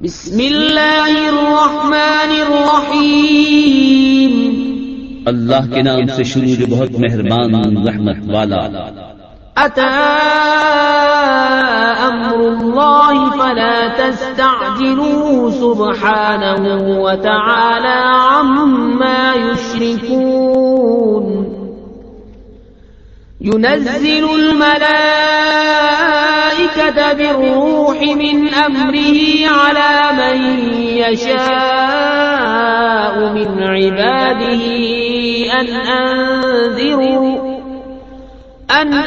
بسم اللہ الرحمن الرحیم اللہ کے نام سے شروع جو بہت مہربان رحمت والا۔ اتی امر اللہ فلا تستعجلوه سبحانہ وتعالی عما یشرکون۔ ينزل الملائكة بالروح من أمره على من يشاء من عباده أن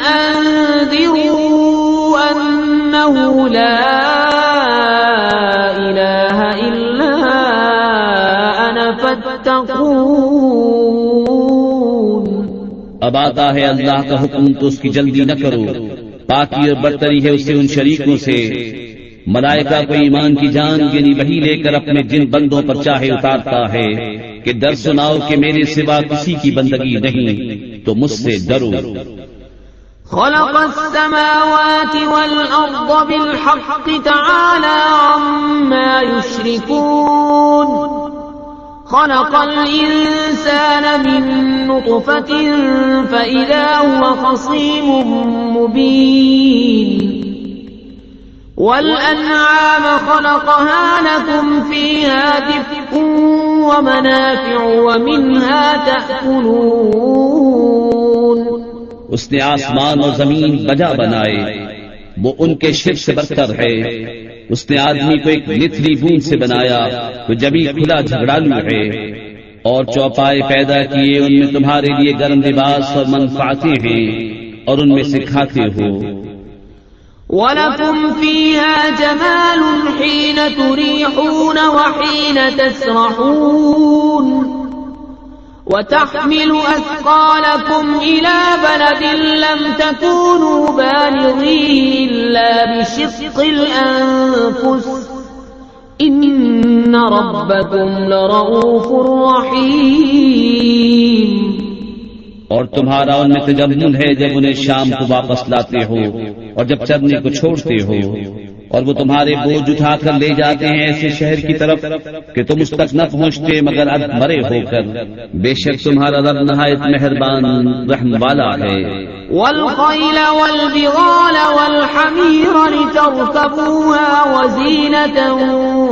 أنذروا أنه لا إله إلا أنا فاتقون۔ اب آتا ہے اللہ کا حکم تو اس کی جلدی نہ کرو، پاکی اور برتری ہے اسے ان شریکوں سے۔ ملائکہ کو ایمان کی جان یعنی وحی لے کر اپنے جن بندوں پر چاہے اتارتا ہے کہ در سناؤ کہ میرے سوا کسی کی بندگی نہیں، تو مجھ سے ڈرو۔ خلق السماوات والأرض بالحق تعالى عما يشركون۔ خلق الإنسان من نطفة فإذا هو خصيم مبين۔ والأنعام خلقها لكم فيها دفء ومنافع ومنها تأكلون۔ اس نے آسمان اور زمین بجا بنائے، وہ ان کے شرک سے برتر ہے۔ اس نے آدمی کو ایک لتھڑی بوند سے بنایا تو جبھی کھلا جھگڑالو ہے، اور چوپائے پیدا کیے، ان میں تمہارے لیے گرم لباس اور منفعتیں ہیں، اور ان میں سے کھاتے ہو۔ وَلَكُمْ فِيهَا جَمَالٌ حِينَ تُرِيحُونَ وَحِينَ تَسْرَحُونَ۔ وَتَحْمِلُ أَثْقَالَكُمْ إِلَى بَلَدٍ لَّمْ تَكُونُوا بَالِغِيهِ إِلَّا بِشِقِّ الْأَنفُسِ إِنَّ رَبَّكُمْ لَرَءُوفٌ رَّحِيمٌ۔ اور تمہارا ان میں تجمل ہے جب انہیں شام کو واپس لاتے ہو اور جب چرنے کو چھوڑتے ہو، اور وہ تمہارے بوجھ اٹھا کر لے جاتے ہیں ایسے شہر کی طرف کہ تم اس تک نہ پہنچتے مگر اد مرے ہو کر۔ بے شک تمہارا رب نہایت مہربان رحم والا ہے۔ والخيل والبغال والحمير لتركبوها وزينة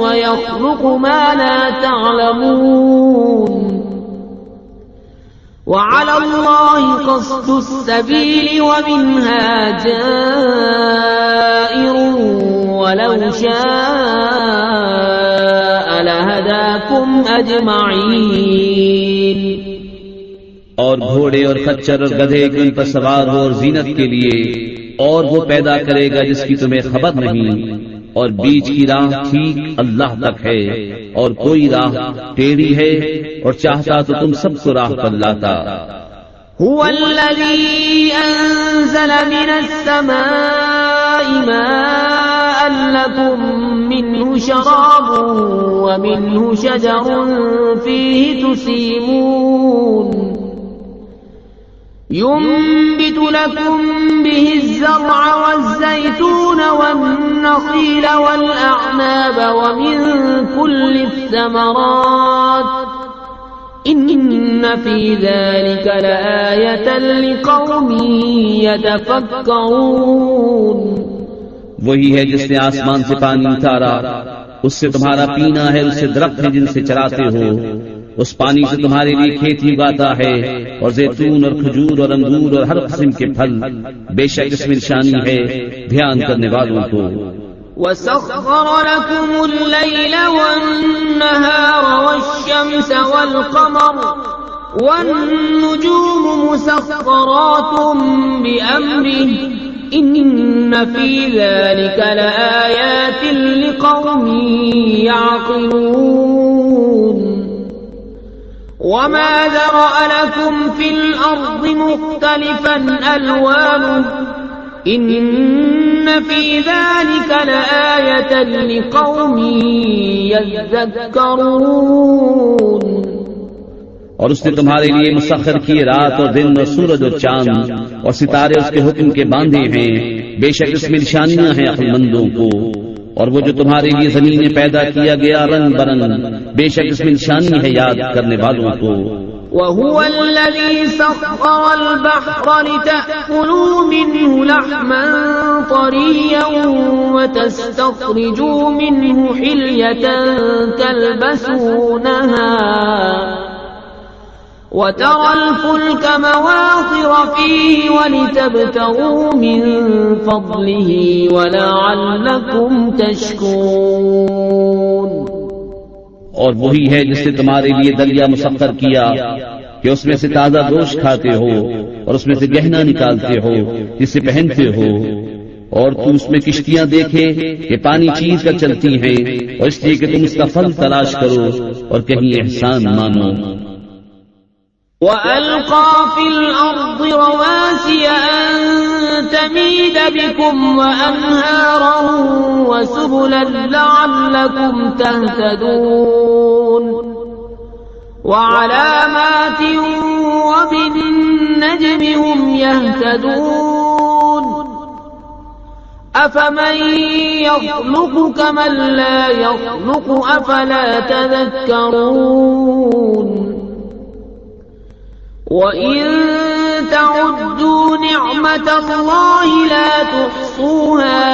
ويخلق ما لا تعلمون۔ وعلى الله قصد السبيل ومنها جائر ولو شاء لهداكم أجمعين۔ اور گھوڑے اور خچر اور گدھے ان پر سوار ہو اور زینت کے لیے، اور وہ پیدا کرے گا جس کی تمہیں خبر نہیں، اور بیچ کی راہ ٹھیک اللہ تک ہے، اور کوئی راہ ٹیڑھی ہے، اور چاہتا تو تم سب کو راہ پر لاتا۔ هو الذي أنزل من السماء ماء لكم منه شراب ومنه شجر فيه تسيمون۔ ينبت لكم به الزرع والزيتون والنخيل والأعناب ومن كل الثمرات إن في ذلك لآية لقوم يتفكرون۔ وہی ہے جس نے آسمان سے پانی اتارا، اس سے تمہارا پینا ہے، اس سے درخت ہیں جن سے چراتے ہو، اس پانی سے تمہارے لیے کھیتی اگاتا ہے، اور زیتون اور کھجور اور انگور اور ہر قسم کے پھل۔ بے شک اس میں نشانی ہے دھیان کرنے والوں کو۔ وَسَخَّرَ لَكُمُ اللَّيْلَ وَالنَّهَارَ وَالشَّمْسَ وَالْقَمَرَ وَالنُّجُومُ مُسَخَّرَاتٌ بِأَمْرِهِ إِنَّ فِي ذَلِكَ لَآيَاتٍ لِقَوْمٍ يَعْقِلُونَ۔ وَمَا ذَرَأَ لَكُمْ فِي الْأَرْضِ مُخْتَلِفًا أَلْوَانُهُ إِنَّ فِي ذَلِكَ لَآيَةً لِقَوْمٍ يَذَّكَّرُونَ۔ اور اس نے تمہارے لیے مسخر کیے رات اور دن اور سورج اور چاند اور ستارے اس کے حکم کے باندھے ہیں، بے شک اس میں نشانیاں ہیں عقل مندوں کو۔ اور وہ جو تمہارے لیے زمینیں پیدا کیا گیا رنگ برنگ، بے شک اس میں نشانی ہے یاد کرنے والوں کو۔ وهو الذي سخر البحر لتأكلوا منه لحما طريا وتستخرجوا منه حلية تلبسونها وترى الفلك مواخر فيه ولتبتغوا من فضله ولعلكم تشكرون۔ اور وہی ہے جس نے تمہارے لیے دریا مسخر کیا کہ اس میں سے تازہ گوشت کھاتے ہو اور اس میں سے گہنا نکالتے ہو جسے پہنتے ہو، اور تو اس میں کشتیاں دیکھے کہ پانی چیز کا چلتی ہیں، اور اس لیے کہ تم اس کا پھل تلاش کرو اور کہیں احسان مانو۔ وَأَلْقَى فِي الْأَرْضِ رَوَاسِيَ أَن تَمِيدَ بِكُمْ وَأَنْهَارًا وَسُبُلًا لَعَلَّكُمْ تَهْتَدُونَ وَعَلَامَاتٍ وَبِالنَّجْمِ هُمْ يَهْتَدُونَ أَفَمَن يَخْلُقُ كَمَن لَّا يَخْلُقُ أَفَلَا تَذَكَّرُونَ وَإِن تَعُدُّوا نِعْمَةَ اللَّهِ لَا تُحْصُوهَا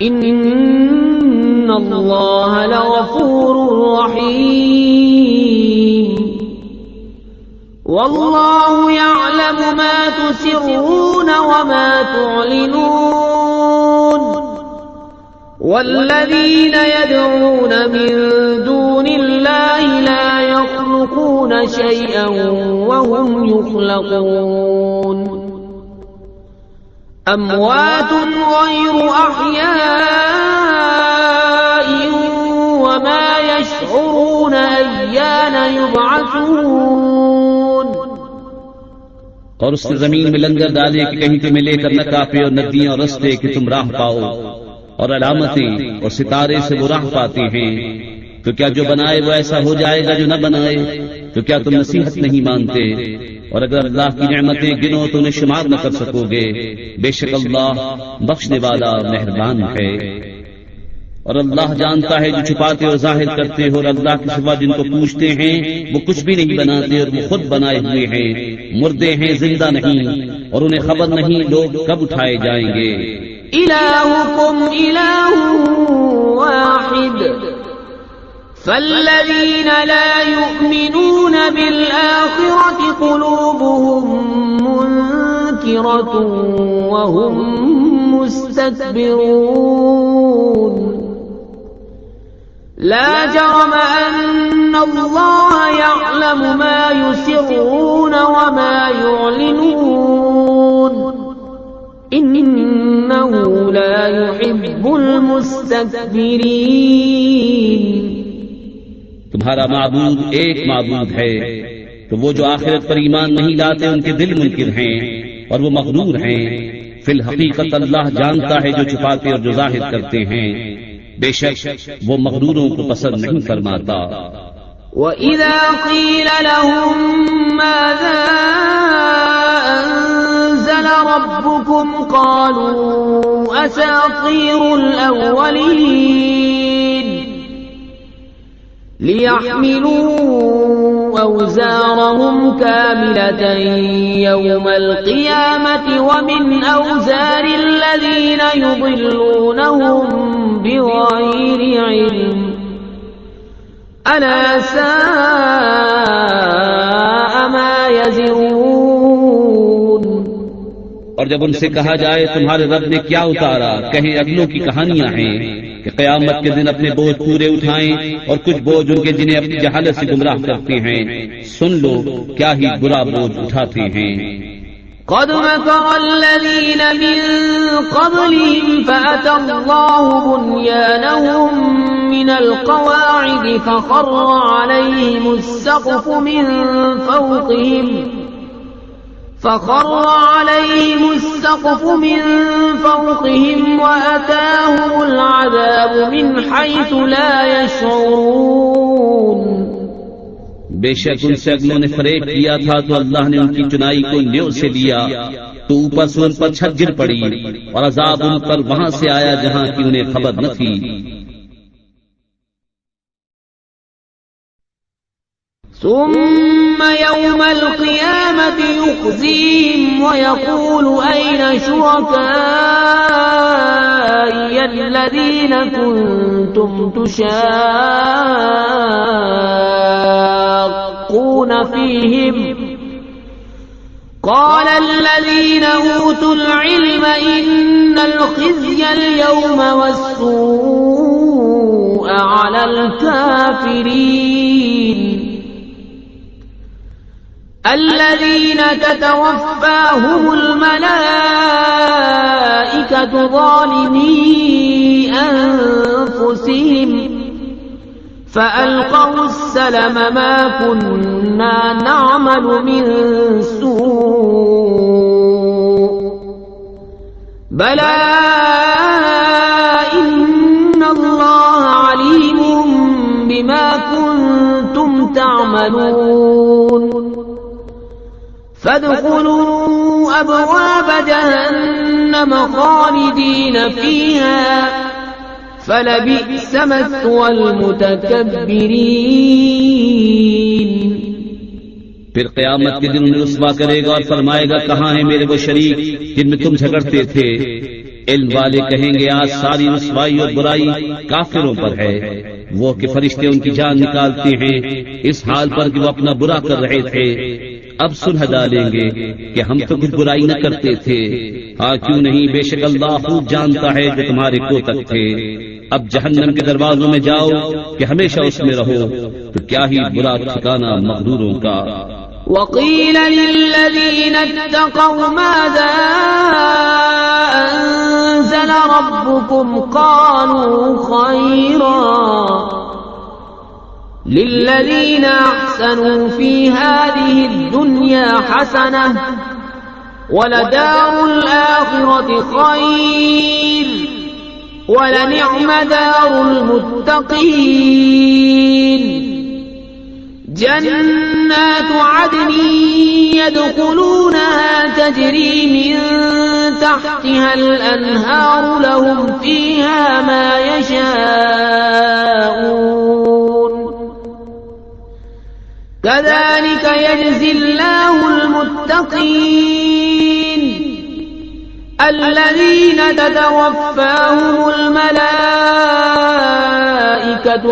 إِنَّ اللَّهَ لَغَفُورٌ رَّحِيمٌ وَاللَّهُ يَعْلَمُ مَا تُسِرُّونَ وَمَا تُعْلِنُونَ وَالَّذِينَ يَدْعُونَ مِن دُونِ اللَّهِ لَا يَخْلُقُونَ شَيْئًا وَهُمْ يُخْلَقُونَ أَمْوَاتٌ غَيْرُ أَحْيَاءٍ وَمَا يَشْعُرُونَ أَيَّانَ يُبْعَثُونَ۔ اور اس نے زمین میں لنگر ڈالے کہ کہیں تمہیں لے کر نہ کافے اور ندیاں اور رستے کہ تم راہ پاؤ، اور علامتیں اور ستارے سے وہ راہ پاتے ہیں۔ تو کیا جو بنائے وہ ایسا ہو جائے گا جو نہ بنائے؟ تو کیا تم نصیحت نہیں مانتے؟ اور اگر اللہ کی نعمتیں گنو تو انہیں شمار نہ کر سکو گے، بے شک اللہ بخشنے والا مہربان ہے۔ اور اللہ جانتا ہے جو چھپاتے اور ظاہر کرتے ہو، اور اللہ کے سوا جن کو پوچھتے ہیں وہ کچھ بھی نہیں بناتے، اور وہ خود بنائے ہوئے ہیں، مردے ہیں زندہ نہیں، اور انہیں خبر نہیں لوگ کب اٹھائے جائیں گے۔ إِلَٰهُكُمْ إِلَٰهٌ وَاحِدٌ فَالَّذِينَ لَا يُؤْمِنُونَ بِالْآخِرَةِ قُلُوبُهُم مُّنكِرَةٌ وَهُم مُّسْتَكْبِرُونَ لَا جَرَمَ أَنَّ اللَّهَ يَعْلَمُ مَا يُسِرُّونَ وَمَا يُعْلِنُونَ إِنَّهُ لَا يُحِبُّ الْمُسْتَكْبِرِينَ۔ تمہارا معبود ایک معبود ہے، تو وہ جو آخرت پر ایمان نہیں لاتے ان کے دل منکر ہیں اور وہ مغرور ہیں۔ فی الحقیقت اللہ جانتا ہے جو چھپاتے اور جو ظاہر کرتے ہیں، بے شک وہ مغروروں کو پسند نہیں فرماتا۔ وَإِذَا قِيلَ لَهُم مَّاذَا أَنزَلَ رَبُّكُمْ قَالُوا أَسَاطِيرُ الْأَوَّلِينَ لِيَحْمِلُوا أَوْزَارَهُمْ كَامِلَةً يَوْمَ الْقِيَامَةِ وَمِنْ أَوْزَارِ الَّذِينَ يُضِلُّونَهُم بِغَيْرِ عِلْمٍ أَلَا سَاءَ مَا يَزِرُونَ۔ اور جب ان سے کہا جائے تمہارے رب نے کیا اتارا، کہیں اگلوں کی کہانیاں ہیں کہ قیامت کے دن اپنے بوجھ پورے اٹھائیں، اور کچھ بوجھ ان کے جنہیں اپنی جہالت سے گمراہ کرتے ہیں۔ سن لو کیا ہی برا بوجھ اٹھاتے ہیں۔ قد مكر الذين من قبلهم فأتى الله بنيانهم من القواعد فخر عليهم السقف من فوقهم وأتاهم العذاب من حيث لا يشعرون۔ بے شک ان سے اگلوں نے فریب کیا تھا تو اللہ نے ان کی چنائی کو نیو سے لیا تو اوپر سے ان پر چھت گر پڑی اور عذاب ان پر وہاں سے آیا جہاں کی انہیں خبر نہ تھی. ثم يوم القيامة يخزيهم ويقول أين شركائي الذين كنتم تشاقون فيهم قال الذين أوتوا العلم إن الخزي اليوم والسوء على الكافرين الذين تتوفاهم الملائكة ظالمي أنفسهم فألقوا السلم ما كنا نعمل من سوء بلى إن الله عليم بما كنتم تعملون فادخلوا أبواب جهنم خالدين فيها فلبئس مثوى المتكبرين. پھر قیامت کے دن انہیں رسوا کرے گا اور فرمائے گا کہاں ہیں میرے وہ شریک جن میں تم جھگڑتے تھے. علم والے کہیں گے آج ساری رسوائی اور برائی کافروں پر ہے. وہ کہ فرشتے ان کی جان نکالتے ہیں اس حال پر کہ وہ اپنا برا کر رہے تھے. اب سلح ڈالیں گے کہ ہم تو کچھ برائی نہ کرتے تھے. ہاں کیوں نہیں، بے شک اللہ خوب جانتا ہے جو تمہارے کوتک تھے. اب جہنم کے دروازوں میں جاؤ کہ ہمیشہ اس میں رہو، تو کیا ہی برا ٹھکانہ مغروروں کا. وقيل للذين اتقوا ماذا أنزل ربكم قالوا خيرا للذين أحسنوا في هذه الدنيا حسنة ولدار الآخرة خير ولنعم دار المتقين. جنات عدن يدخلونها تجري من تحتها الأنهار لهم فيها ما يشاءون كذلك يجزي الله المتقين الذين تتوفاهم الملائكة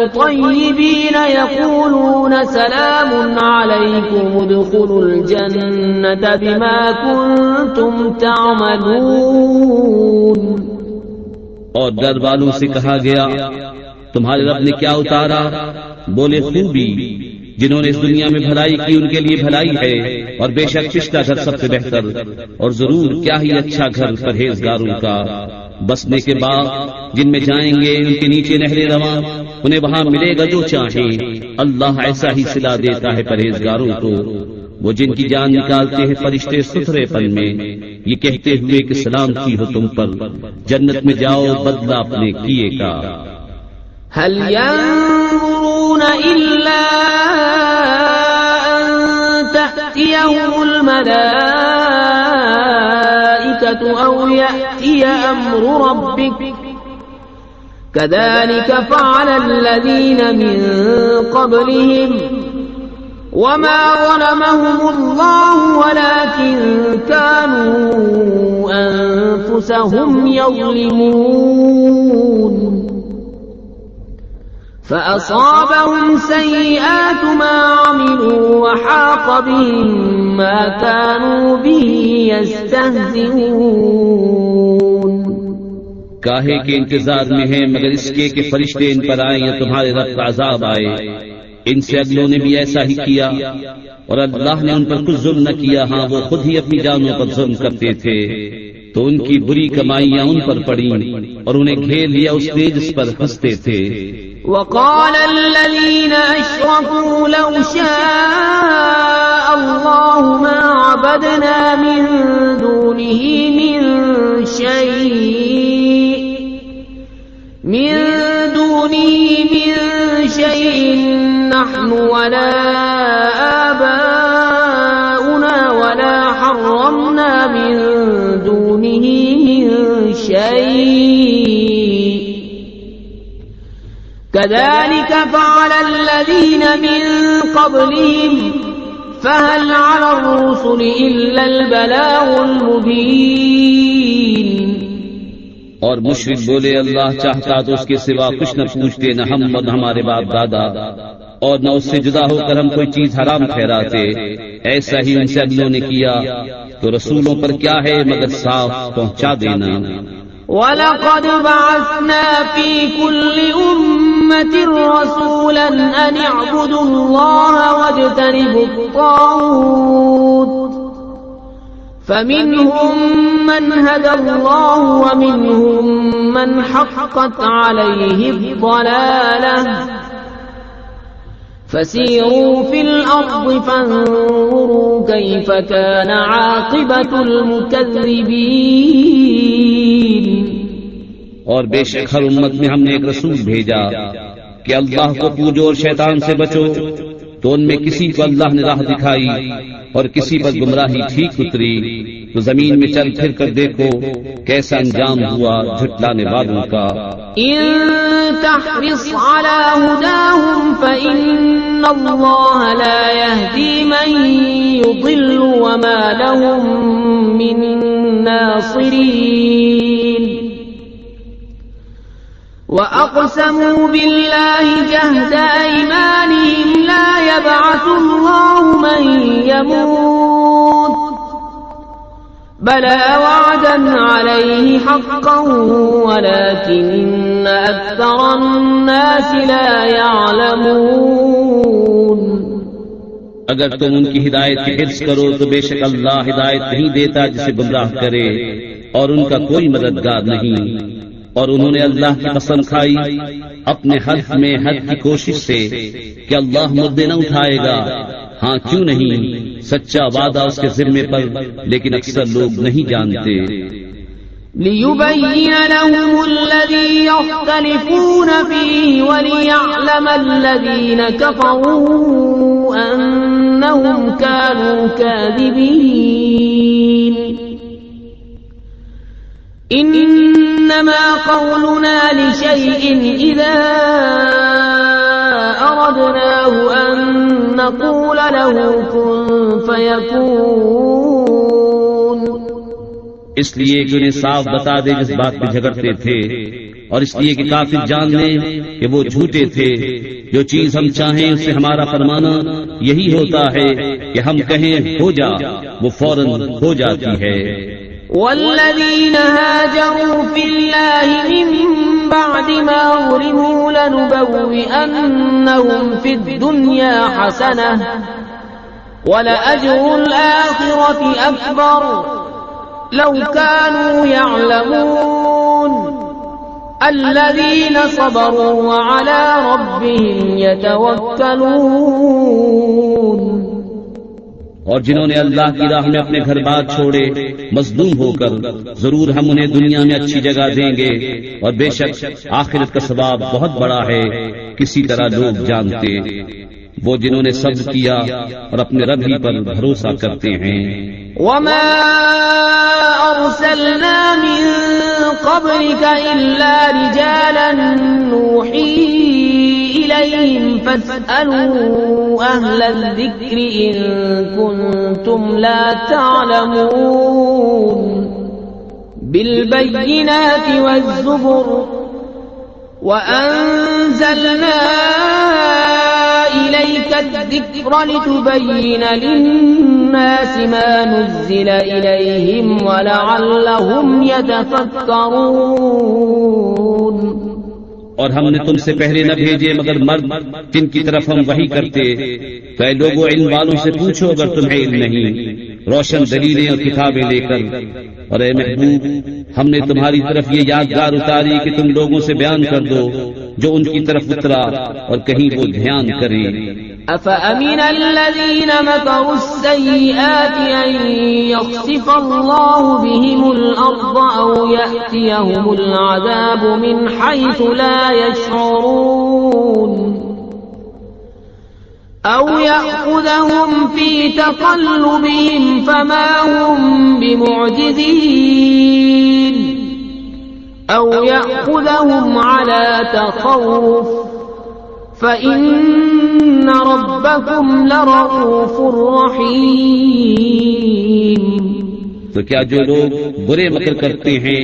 طيبين يقولون سلام عليكم ادخلوا الجنة بما كنتم تعملون. اور در والوں سے کہا گیا تمہارے رب نے کیا اتارا؟ بولے خوبی، جنہوں نے اس دنیا میں بھلائی کی ان کے لیے بھلائی ہے، اور بے شک پچھلا گھر سب سے بہتر، اور ضرور کیا ہی اچھا گھر پرہیزگاروں کا. بسنے کے باغ جن میں جائیں گے ان کے نیچے نہریں رواں، انہیں وہاں ملے گا جو چاہیں. اللہ ایسا ہی صلہ دیتا ہے پرہیزگاروں کو. وہ جن کی جان نکالتے ہیں فرشتے ستھرے پن میں، یہ کہتے ہوئے کہ سلام کی ہو تم پر، جنت میں جاؤ بدلہ اپنے کیے کا. هل ينظرون إلا أن تأتيهم الملائكة أو يأتي أمر ربك كذلك فعل الذين من قبلهم وما ظلمهم الله ولكن كانوا أنفسهم يظلمون. فأصابهم سيئات ما عملوا وحاق بهم ما كانوا به يستهزئون. کاہے کے انتظار میں ہیں مگر اس کے کہ فرشتے ان پر آئیں یا تمہارے رب کا عذاب آئے. ان سے اگلوں نے بھی ایسا ہی کیا اور اللہ نے ان پر کچھ ظلم نہ کیا. ہاں وہ خود ہی اپنی جانوں پر ظلم کرتے تھے تو ان کی بری کمائیاں ان پر پڑیں اور انہیں گھیر لیا اس نے جس پر ہنستے تھے. وقال الذين أشركوا لو شاء الله ما عبدنا من دونه من شيء نحن ولا آباؤنا ولا حرمنا من دونه من شيء كذلك فعل الذين من قبلهم فهل على الرسل إلا البلاغ المبين. اور مشرک بولے اللہ چاہتا تو اس کے سوا کچھ نہ پوچھتے، نہ ہم اور نہ ہمارے باپ دادا، اور نہ اس سے جدا ہو کر ہم کوئی چیز حرام ٹھہراتے. ایسا ہی ان سے اگلوں نے کیا، تو رسولوں پر کیا ہے مگر صاف پہنچا دینا. وَلَقَدْ بَعَثْنَا فِي كُلِّ أُمَّةٍ رَسُولًا أَنِ اعْبُدُوا اللَّهَ وَاجْتَنِبُوا الطَّاغُوتَ فَمِنْهُمْ مَنْ هَدَى اللَّهُ وَمِنْهُمْ مَنْ حَقَّتْ عَلَيْهِ الضَّلَالَةُ فَسِيرُوا فِي الْأَرْضِ فَانظُرُوا كَيْفَ كَانَ عَاقِبَةُ الْمُكَذِّبِينَ. اور بے شک ہر امت میں ہم نے ایک رسول بھیجا کہ اللہ کو پوجو اور شیطان سے بچو، تو ان میں کسی کو اللہ نے راہ دکھائی اور کسی پر گمراہی ٹھیک اتری. تو زمین میں چل پھر کر دیکھو کیسا انجام ہوا جھٹلانے والوں کا. إن تحرص على هداهم فإن الله لا يهدي من يضل وما لهم من ناصرين. وأقسموا بالله جهد أيمانهم لا يبعث الله من يموت بلى وعدا عليه حقا ولكن أكثر الناس لا يعلمون. اگر تم ان کی ہدایت کی حرص کرو تو بے شک اللہ ہدایت نہیں دیتا جسے گمراہ کرے، اور ان کا کوئی مددگار نہیں. اور انہوں نے اللہ کی قسم کھائی اپنے حلف میں حد کی کوشش سے کہ اللہ مدعے نہ اٹھائے گا. ہاں کیوں نہیں، سچا وعدہ اس کے ذمے پر، لیکن اکثر لوگ نہیں جانتے. لِيُبَيِّنَ لَهُمُ الَّذِي يَخْتَلِفُونَ فِيهِ وَلِيَعْلَمَ الَّذِينَ كَفَرُوا أَنَّهُمْ كَانُوا كَاذِبِينَ. إِنَّمَا قَوْلُنَا لِشَيْءٍ إِذَا أَرَدْنَاهُ أَن نَّقُولَ لَهُ كُن فَيَكُونُ. اس لیے کہ انہیں صاف بتا دے جس بات پہ جھگڑتے تھے، اور اس لیے کہ کافر جان لیں کہ وہ جھوٹے تھے. جو چیز ہم چاہیں اس سے ہمارا فرمانا یہی ہوتا ہے کہ ہم کہیں ہو جا، وہ فوراً ہو جاتی ہے. والذين هاجروا في الله من بعد ما ظلموا لنبوئنهم في الدنيا حسنة ولأجر الآخرة أكبر لو كانوا يعلمون. الذين صبروا وعلى ربهم يتوكلون. اور جنہوں نے اللہ کی راہ میں اپنے گھر بار چھوڑے مظلوم ہو کر، ضرور ہم انہیں دنیا میں اچھی جگہ دیں گے، اور بے شک آخرت کا ثواب بہت بڑا ہے، کسی طرح لوگ جانتے. وہ جنہوں نے صبر کیا اور اپنے رب ہی پر بھروسہ کرتے ہیں. وما أرسلنا من قبلك إلا رجالا نوحي إليهم فاسألوا أهل الذكر إن كنتم لا تعلمون. بالبينات والزبر وأنزلنا إليك الذكر لتبين للناس ما نزل إليهم ولعلهم يتفكرون. اور ہم نے تم سے پہلے نہ بھیجے مگر مرد جن کی طرف ہم وحی کرتے. تو اے لوگوں علم والوں سے پوچھو اگر تمہیں علم نہیں، روشن دلیلیں اور کتابیں لے کر. اور اے محبوب ہم نے تمہاری طرف یہ یادگار اتاری کہ تم لوگوں سے بیان کر دو جو ان کی طرف اترا، اور کہیں وہ دھیان کریں. أفأمن الذين مكروا السيئات أن يخسف الله بهم الأرض أو يأتيهم العذاب من حيث لا يشعرون. أو يأخذهم في تقلبهم فما هم بمعجزين أو يأخذهم على تخوف فإن ربكم لرؤوف رحيم. تو کیا جو لوگ برے مکر کرتے ہیں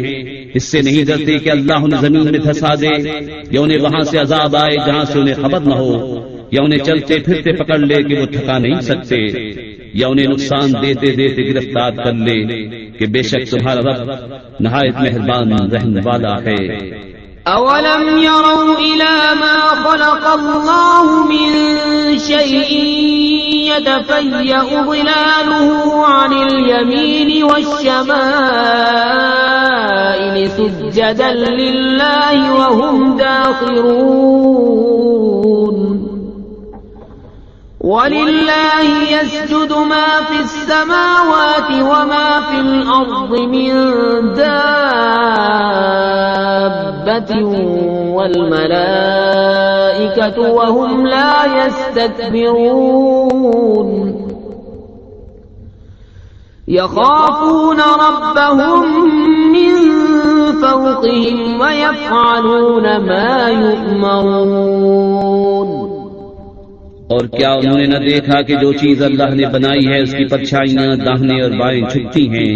اس سے نہیں ڈرتے کہ اللہ انہیں زمین میں دھسا دے یا انہیں وہاں سے عذاب آئے جہاں سے انہیں خبر نہ ہو یا انہیں چلتے پھرتے پکڑ لے کہ وہ تھکا نہیں سکتے یا انہیں نقصان دیتے دیتے گرفتار کر لے کہ بے شک تمہارا رب نہایت مہربان رحم والا ہے. أولم يروا إلى ما خلق الله من شيء يتفيأ ظلاله عن اليمين والشمائل سجدا لله وهم داخرون. ولله يسجد ما في السماوات وما في الأرض من دابة والملائكة وهم لا يستكبرون. يخافون ربهم من فوقهم ويفعلون ما يؤمرون. اور کیا انہوں نے نہ دیکھا کہ جو چیز اللہ نے بنائی ہے اس کی پرچھائیاں داہنے اور بائیں جھکتی ہیں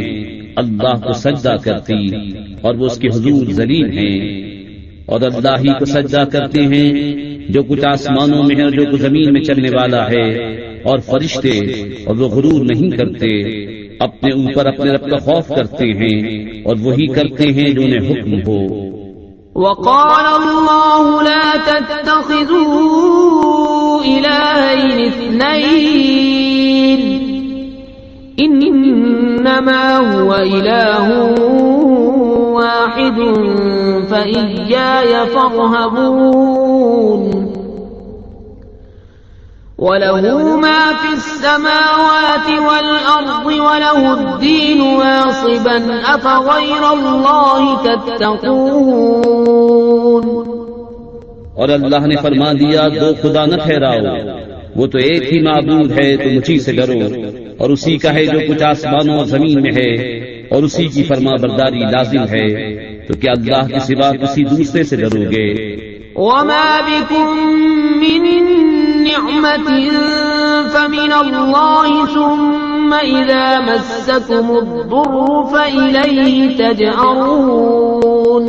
اللہ کو سجدہ کرتی اور وہ اس کے حضور ذلیل ہیں اور اللہ ہی کو سجدہ کرتے ہیں جو کچھ آسمانوں میں ہے اور جو کچھ زمین میں چلنے والا ہے اور فرشتے اور وہ غرور نہیں کرتے اپنے اوپر اپنے رب کا خوف کرتے ہیں اور وہی کرتے ہیں جو انہیں حکم ہو. وقال الله لا تتخذوا إلهين اثنين إنما هو إله واحد فإياي فارهبون. وله ما في السماوات والأرض وله الدين واصبا أفغير الله تتقون. اور اللہ نے فرما دیا دو خدا نہ ٹھہراؤ وہ تو ایک ہی معبود ہے تم اسی سے ڈرو اور اسی کا ہے جو کچھ آسمانوں اور زمین میں ہے اور اسی کی فرما برداری لازم ہے تو کیا اللہ کے سوا کسی دوسرے سے ڈرو گے. وما بكم من نعمة فمن الله ثم إذا مسكم الضر فإليه تجأرون.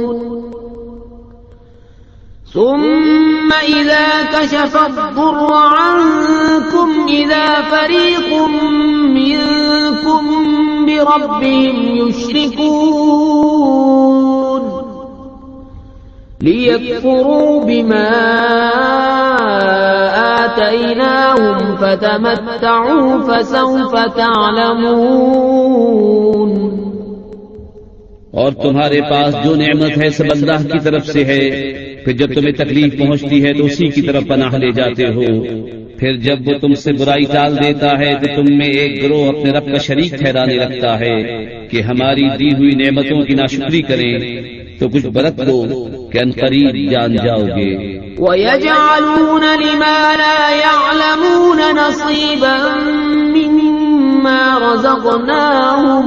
ثم إذا كشف الضر عنكم إذا فريق منكم بربهم يشركون ليكفروا بما آتيناهم فتمتعوا فسوف تعلمون. اور تمہارے پاس جو نعمت ہے سب اللہ کی طرف سے ہے پھر جب تمہیں تکلیف پہنچتی ہے تو اسی کی طرف پناہ لے جاتے ہو پھر جب وہ تم سے برائی ٹال دیتا ہے تو تم میں ایک گروہ اپنے رب کا شریک ٹھہرانے لگتا ہے کہ ہماری دی ہوئی نعمتوں کی ناشکری کریں تو کچھ برت لو کہ عنقریب جان جاؤ گے. وَيَجْعَلُونَ لِمَا لَا يَعْلَمُونَ نَصِيبًا مِّمَّا رَزَقْنَاهُمْ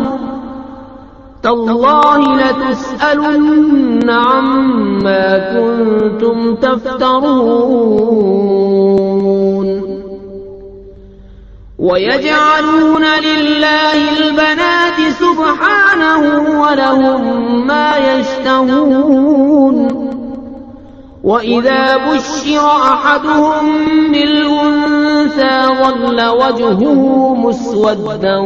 تَاللَّهِ لَتُسْأَلُنَّ عَمَّا كُنتُمْ تَفْتَرُونَ. وَيَجْعَلُونَ لِلَّهِ الْبَنَاتِ سُبْحَانَهُ وَلَهُم مَّا يَشْتَهُونَ. وَإِذَا بُشِّرَ أَحَدُهُم بِالْأُنثَىٰ ظَلَّ وَجْهُهُ مُسْوَدًّا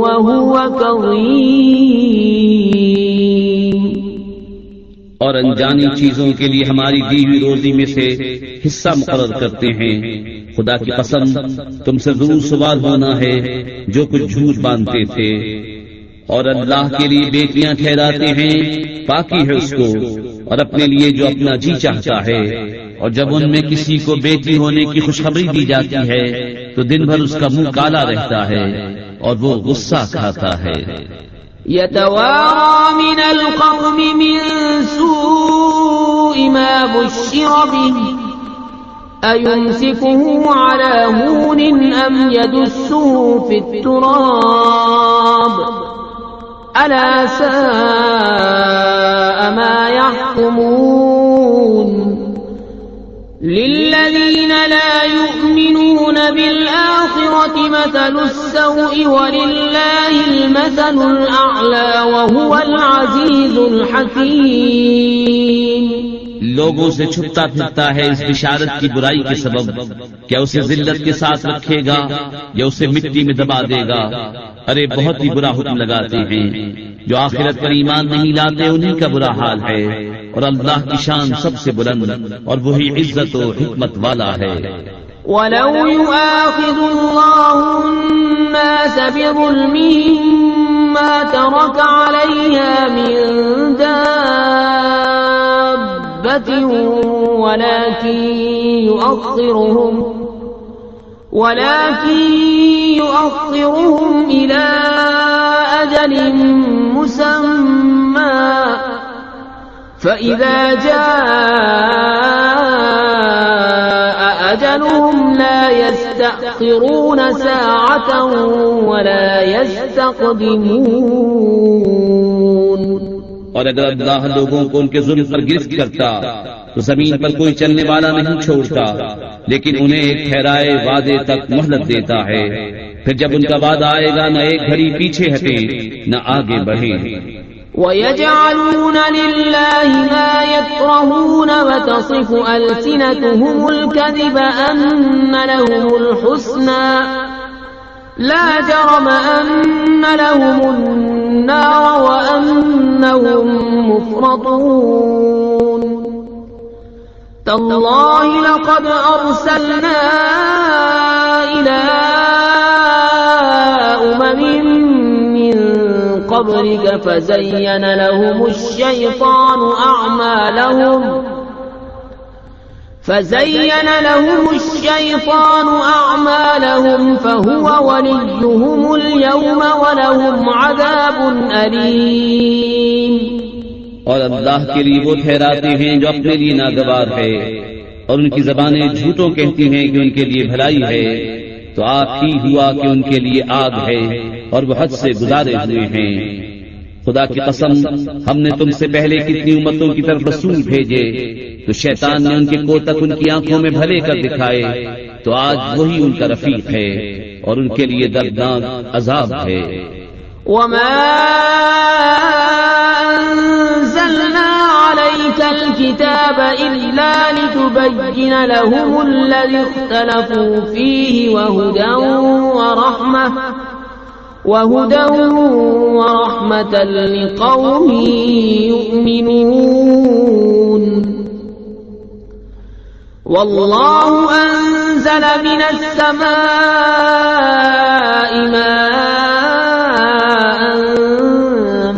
وَهُوَ كَظِيمٌ. اور انجانی چیزوں کے لیے ہماری دی ہوئی روزی میں سے حصہ مقرر کرتے ہیں خدا کی قسم تم سے ضرور سوال ہونا ہے جو کچھ جھوٹ باندھتے تھے. اور اللہ کے لیے بیٹیاں ٹھہراتے ہیں پاکی ہے اس کو اور اپنے لیے جو اپنا جی چاہتا ہے اور جب ان میں کسی کو بیٹی ہونے کی خوشخبری دی جاتی ہے تو دن بھر اس کا منہ کالا رہتا ہے اور وہ غصہ کھاتا ہے. يتوارى من القوم من سوء ما بشر به أيمسكه على هون أم يدسه في التراب ألا ساء ما يحكمون للذين لا يؤمنون بالآخرة مثل السوء ولله المثل الأعلى وهو العزيز الحكيم. لوگوں سے چھپتا پھرتا ہے اس بشارت کی برائی کے سبب، کیا اسے ذلت کے ساتھ رکھے گا یا اسے مٹی میں دبا دے گا؟ ارے بہت ہی برا حکم لگاتے ہیں. جو آخرت پر ایمان نہیں لاتے انہی کا برا حال ہے، اور اللہ کی شان سب سے بلند اور وہی عزت و حکمت والا ہے. وَلَوْ يُؤَاخِذُ اللَّهُ النَّاسَ بِظُلْمِهِمْ مَا تَرَكَ عَلَيْهَا مِن دَابَّةٍ ولكن يؤخرهم إلى أجل مسمى فإذا جاء أجلهم لا يستأخرون ساعة ولا يستقدمون. اور اگر اللہ لوگوں کو ان کے ظلم پر گرفت کرتا تو زمین پر کوئی چلنے والا نہیں چھوڑتا، لیکن انہیں ایک ٹھہرائے وعدے تک مہلت دیتا ہے. پھر جب ان کا وعدہ آئے گا نہ ایک گھڑی پیچھے ہٹیں نہ آگے بڑھیں. وَيَجْعَلُونَ لِلَّهِ مَا يَكْرَهُونَ وَتَصِفُ أَلْسِنَتُهُمُ الْكَذِبَ أَنَّ لَهُمُ الْحُسْنَى لا جرم أن لهم النار وأنهم مفرطون. تالله لقد أرسلنا إلى أمم من قبلك فزين لهم الشيطان أعمالهم فهو وليهم اليوم ولهم عذاب أليم. اور اللہ کے لیے وہ ٹھہراتے ہیں جو اپنے لیے ناگوار ہے، اور ان کی زبانیں جھوٹوں کہتی ہیں کہ ان کے لیے بھلائی ہے، تو آپ ہی ہوا کہ ان کے لیے آگ ہے اور وہ حد سے گزارے ہوئے ہیں. خدا کی قسم ہم نے تم سے پہلے کتنی امتوں کی طرف رسول بھیجے، تو شیطان نے ان کے کوتک ان کی آنکھوں میں بھلے کر دکھائے، تو آج وہی ان کا رفیق ہے اور ان کے لیے دردناک عذاب ہے. وما أنزلنا عليك الكتاب إلا لتبين لهم الذي اختلفوا فيه وهدى ورحمة لقوم يؤمنون. والله أنزل من السماء ماء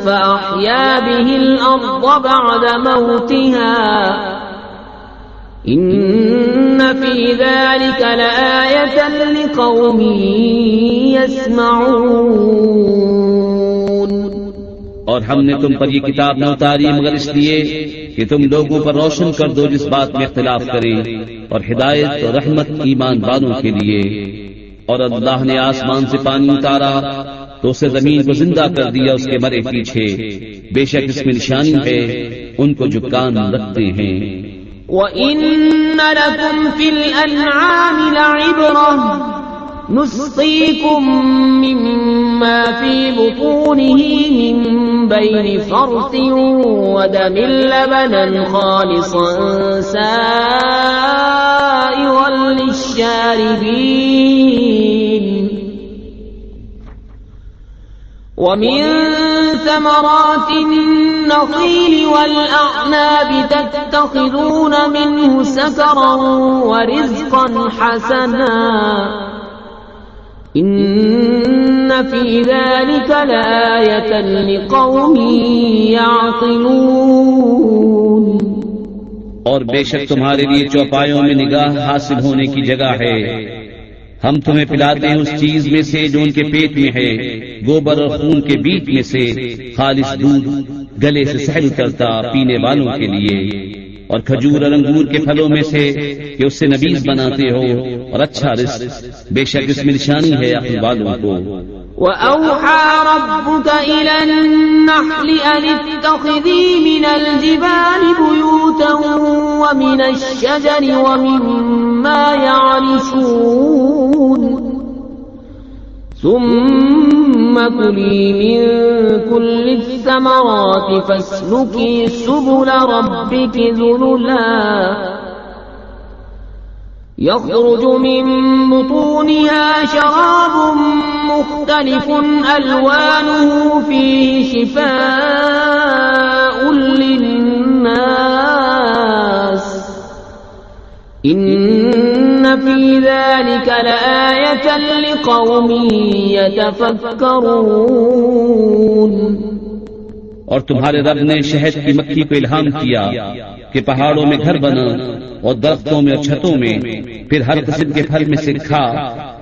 فأحيا به الأرض بعد موتها إن في ذلك لآية لقوم يسمعون. اور ہم نے تم پر یہ کتاب نہ اتاری مگر اس لیے کہ تم لوگوں پر روشن کر دو جس بات میں اختلاف کریں، اور ہدایت اور رحمت ایمان والوں کے لیے. اور اللہ نے آسمان سے پانی اتارا تو اسے زمین کو زندہ کر دیا اس کے مرے پیچھے، بے شک اس میں نشانی ہے ان کو جو کان رکھتے ہیں. وَإِنَّ لَكُمْ فِي الْأَنْعَامِ لَعِبْرَةً نُسْقِيكُم مِّمَّا فِي بُطُونِهِ مِن بَيْنِ فَرْثٍ وَدَمٍ لَّبَنًا خَالِصًا سَائِغًا لِّلشَّارِبِينَ وَمِن ثَمَرَاتِ النَّخِيلِ وَالْأَعْنَابِ تَتَّخِذُونَ مِنْهُ سَكَرًا وَرِزْقًا حَسَنًا إِنَّ فِي ذَلِكَ لَآيَةً لِقَوْمٍ يَعْقِلُونَ. اور بے شک تمہارے لیے چوپایوں میں نگاہ حاصل ہونے کی جگہ ہے. ہم تمہیں پلاتے ہیں اس چیز میں سے جو ان کے پیٹ میں ہے، گوبر اور خون کے بیچ میں سے خالص دودھ، گلے سے سہل اترتا پینے والوں کے لیے. اور کھجور اور انگور کے پھلوں میں سے کہ اس سے نبیذ بناتے ہو اور اچھا رزق، بے شک اس میں نشانی ہے عقل والوں کو۔ وَأَوْحَى رَبُّكَ إِلَى النَّحْلِ أَنِ اتَّخِذِي مِنَ الْجِبَالِ بُيُوتًا وَمِنَ الشَّجَرِ وَمِمَّا يَعْرِشُونَ ثُمَّ كُلِي مِن كُلِّ الثَّمَرَاتِ فَاسْلُكِي سُبُلَ رَبِّكِ ذُلُلًا يخرج من بطونها شراب مختلف ألوانه فيه شفاء للناس إن في ذلك لآية لقوم يتفكرون۔ اور تمہارے رب نے شہد کی مکھی کو الہام کیا کہ پہاڑوں میں گھر بنا اور درختوں میں اور چھتوں میں، پھر ہر قسم کے پھل میں سے کھا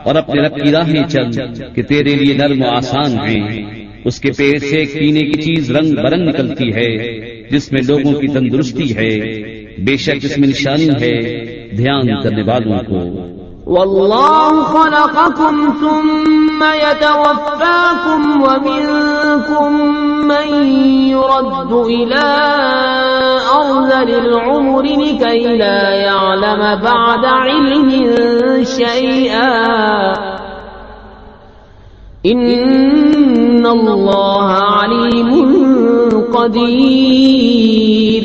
اور اپنے رب کی راہیں چل کہ تیرے لیے نرم و آسان ہیں۔ اس کے پیٹ سے ایک پینے کی چیز رنگ برنگ نکلتی ہے جس میں لوگوں کی تندرستی ہے، بے شک اس میں نشانی ہے دھیان کرنے والوں کو۔ والله خلقكم ثم يتوفاكم ومنكم من يرد إلى أرذل العمر لكي لا يعلم بعد علم شيئا إن الله عليم قدير۔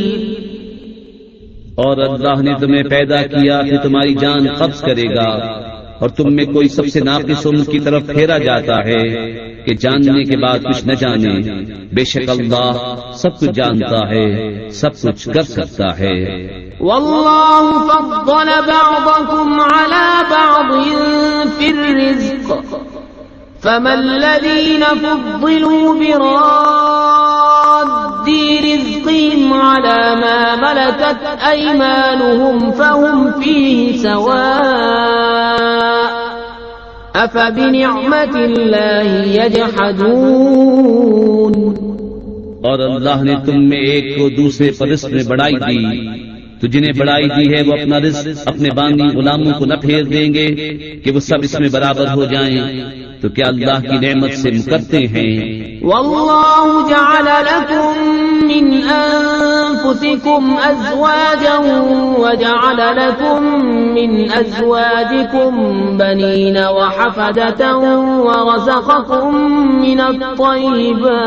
اور اللہ نے تمہیں پیدا کیا کہ تمہاری جان قبض کرے گا اور تم میں کوئی سب سے ناقص عمر کی طرف پھیرا جاتا ہے کہ جاننے کے بعد کچھ نہ جانے، بے شک اللہ سب کچھ جانتا ہے، سب کچھ کر سکتا ہے۔ والله فضل بعضكم على بعض في الرزق فما الذين فضلوا براد رزقهم على ما ملكت أيمانهم فهم فيه سواء أفبنعمة الله يجحدون۔ اور اللہ نے تم میں ایک کو دوسرے پر رزق میں بڑائی دی، تو جنہیں بڑائی دی ہے وہ اپنا رزق اپنے باندی غلاموں کو نہ پھیر دیں گے کہ وہ سب اس میں برابر ہو جائیں، تو کیا اللہ کی نعمت سے مکرتے ہیں؟ والله جعل لكم من أنفسكم أزواجا وجعل لكم من أزواجكم بنين وحفدة ورزقكم من الطيبات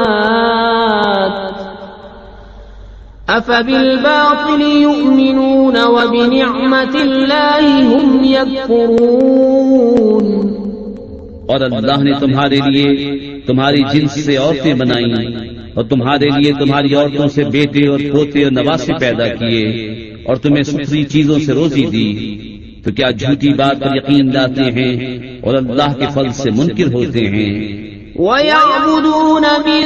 أفبالباطل يؤمنون وبنعمة الله هم يكفرون۔ اور اللہ نے تمہارے لیے تمہاری جنس سے عورتیں بنائیں اور تمہارے لیے تمہاری عورتوں سے بیٹے اور پوتے اور نواسے پیدا کیے اور تمہیں ستھری چیزوں سے روزی دی، تو کیا جھوٹی بات پر یقین لاتے ہیں اور اللہ کے فضل سے منکر ہوتے ہیں؟ وَيَعْبُدُونَ مِن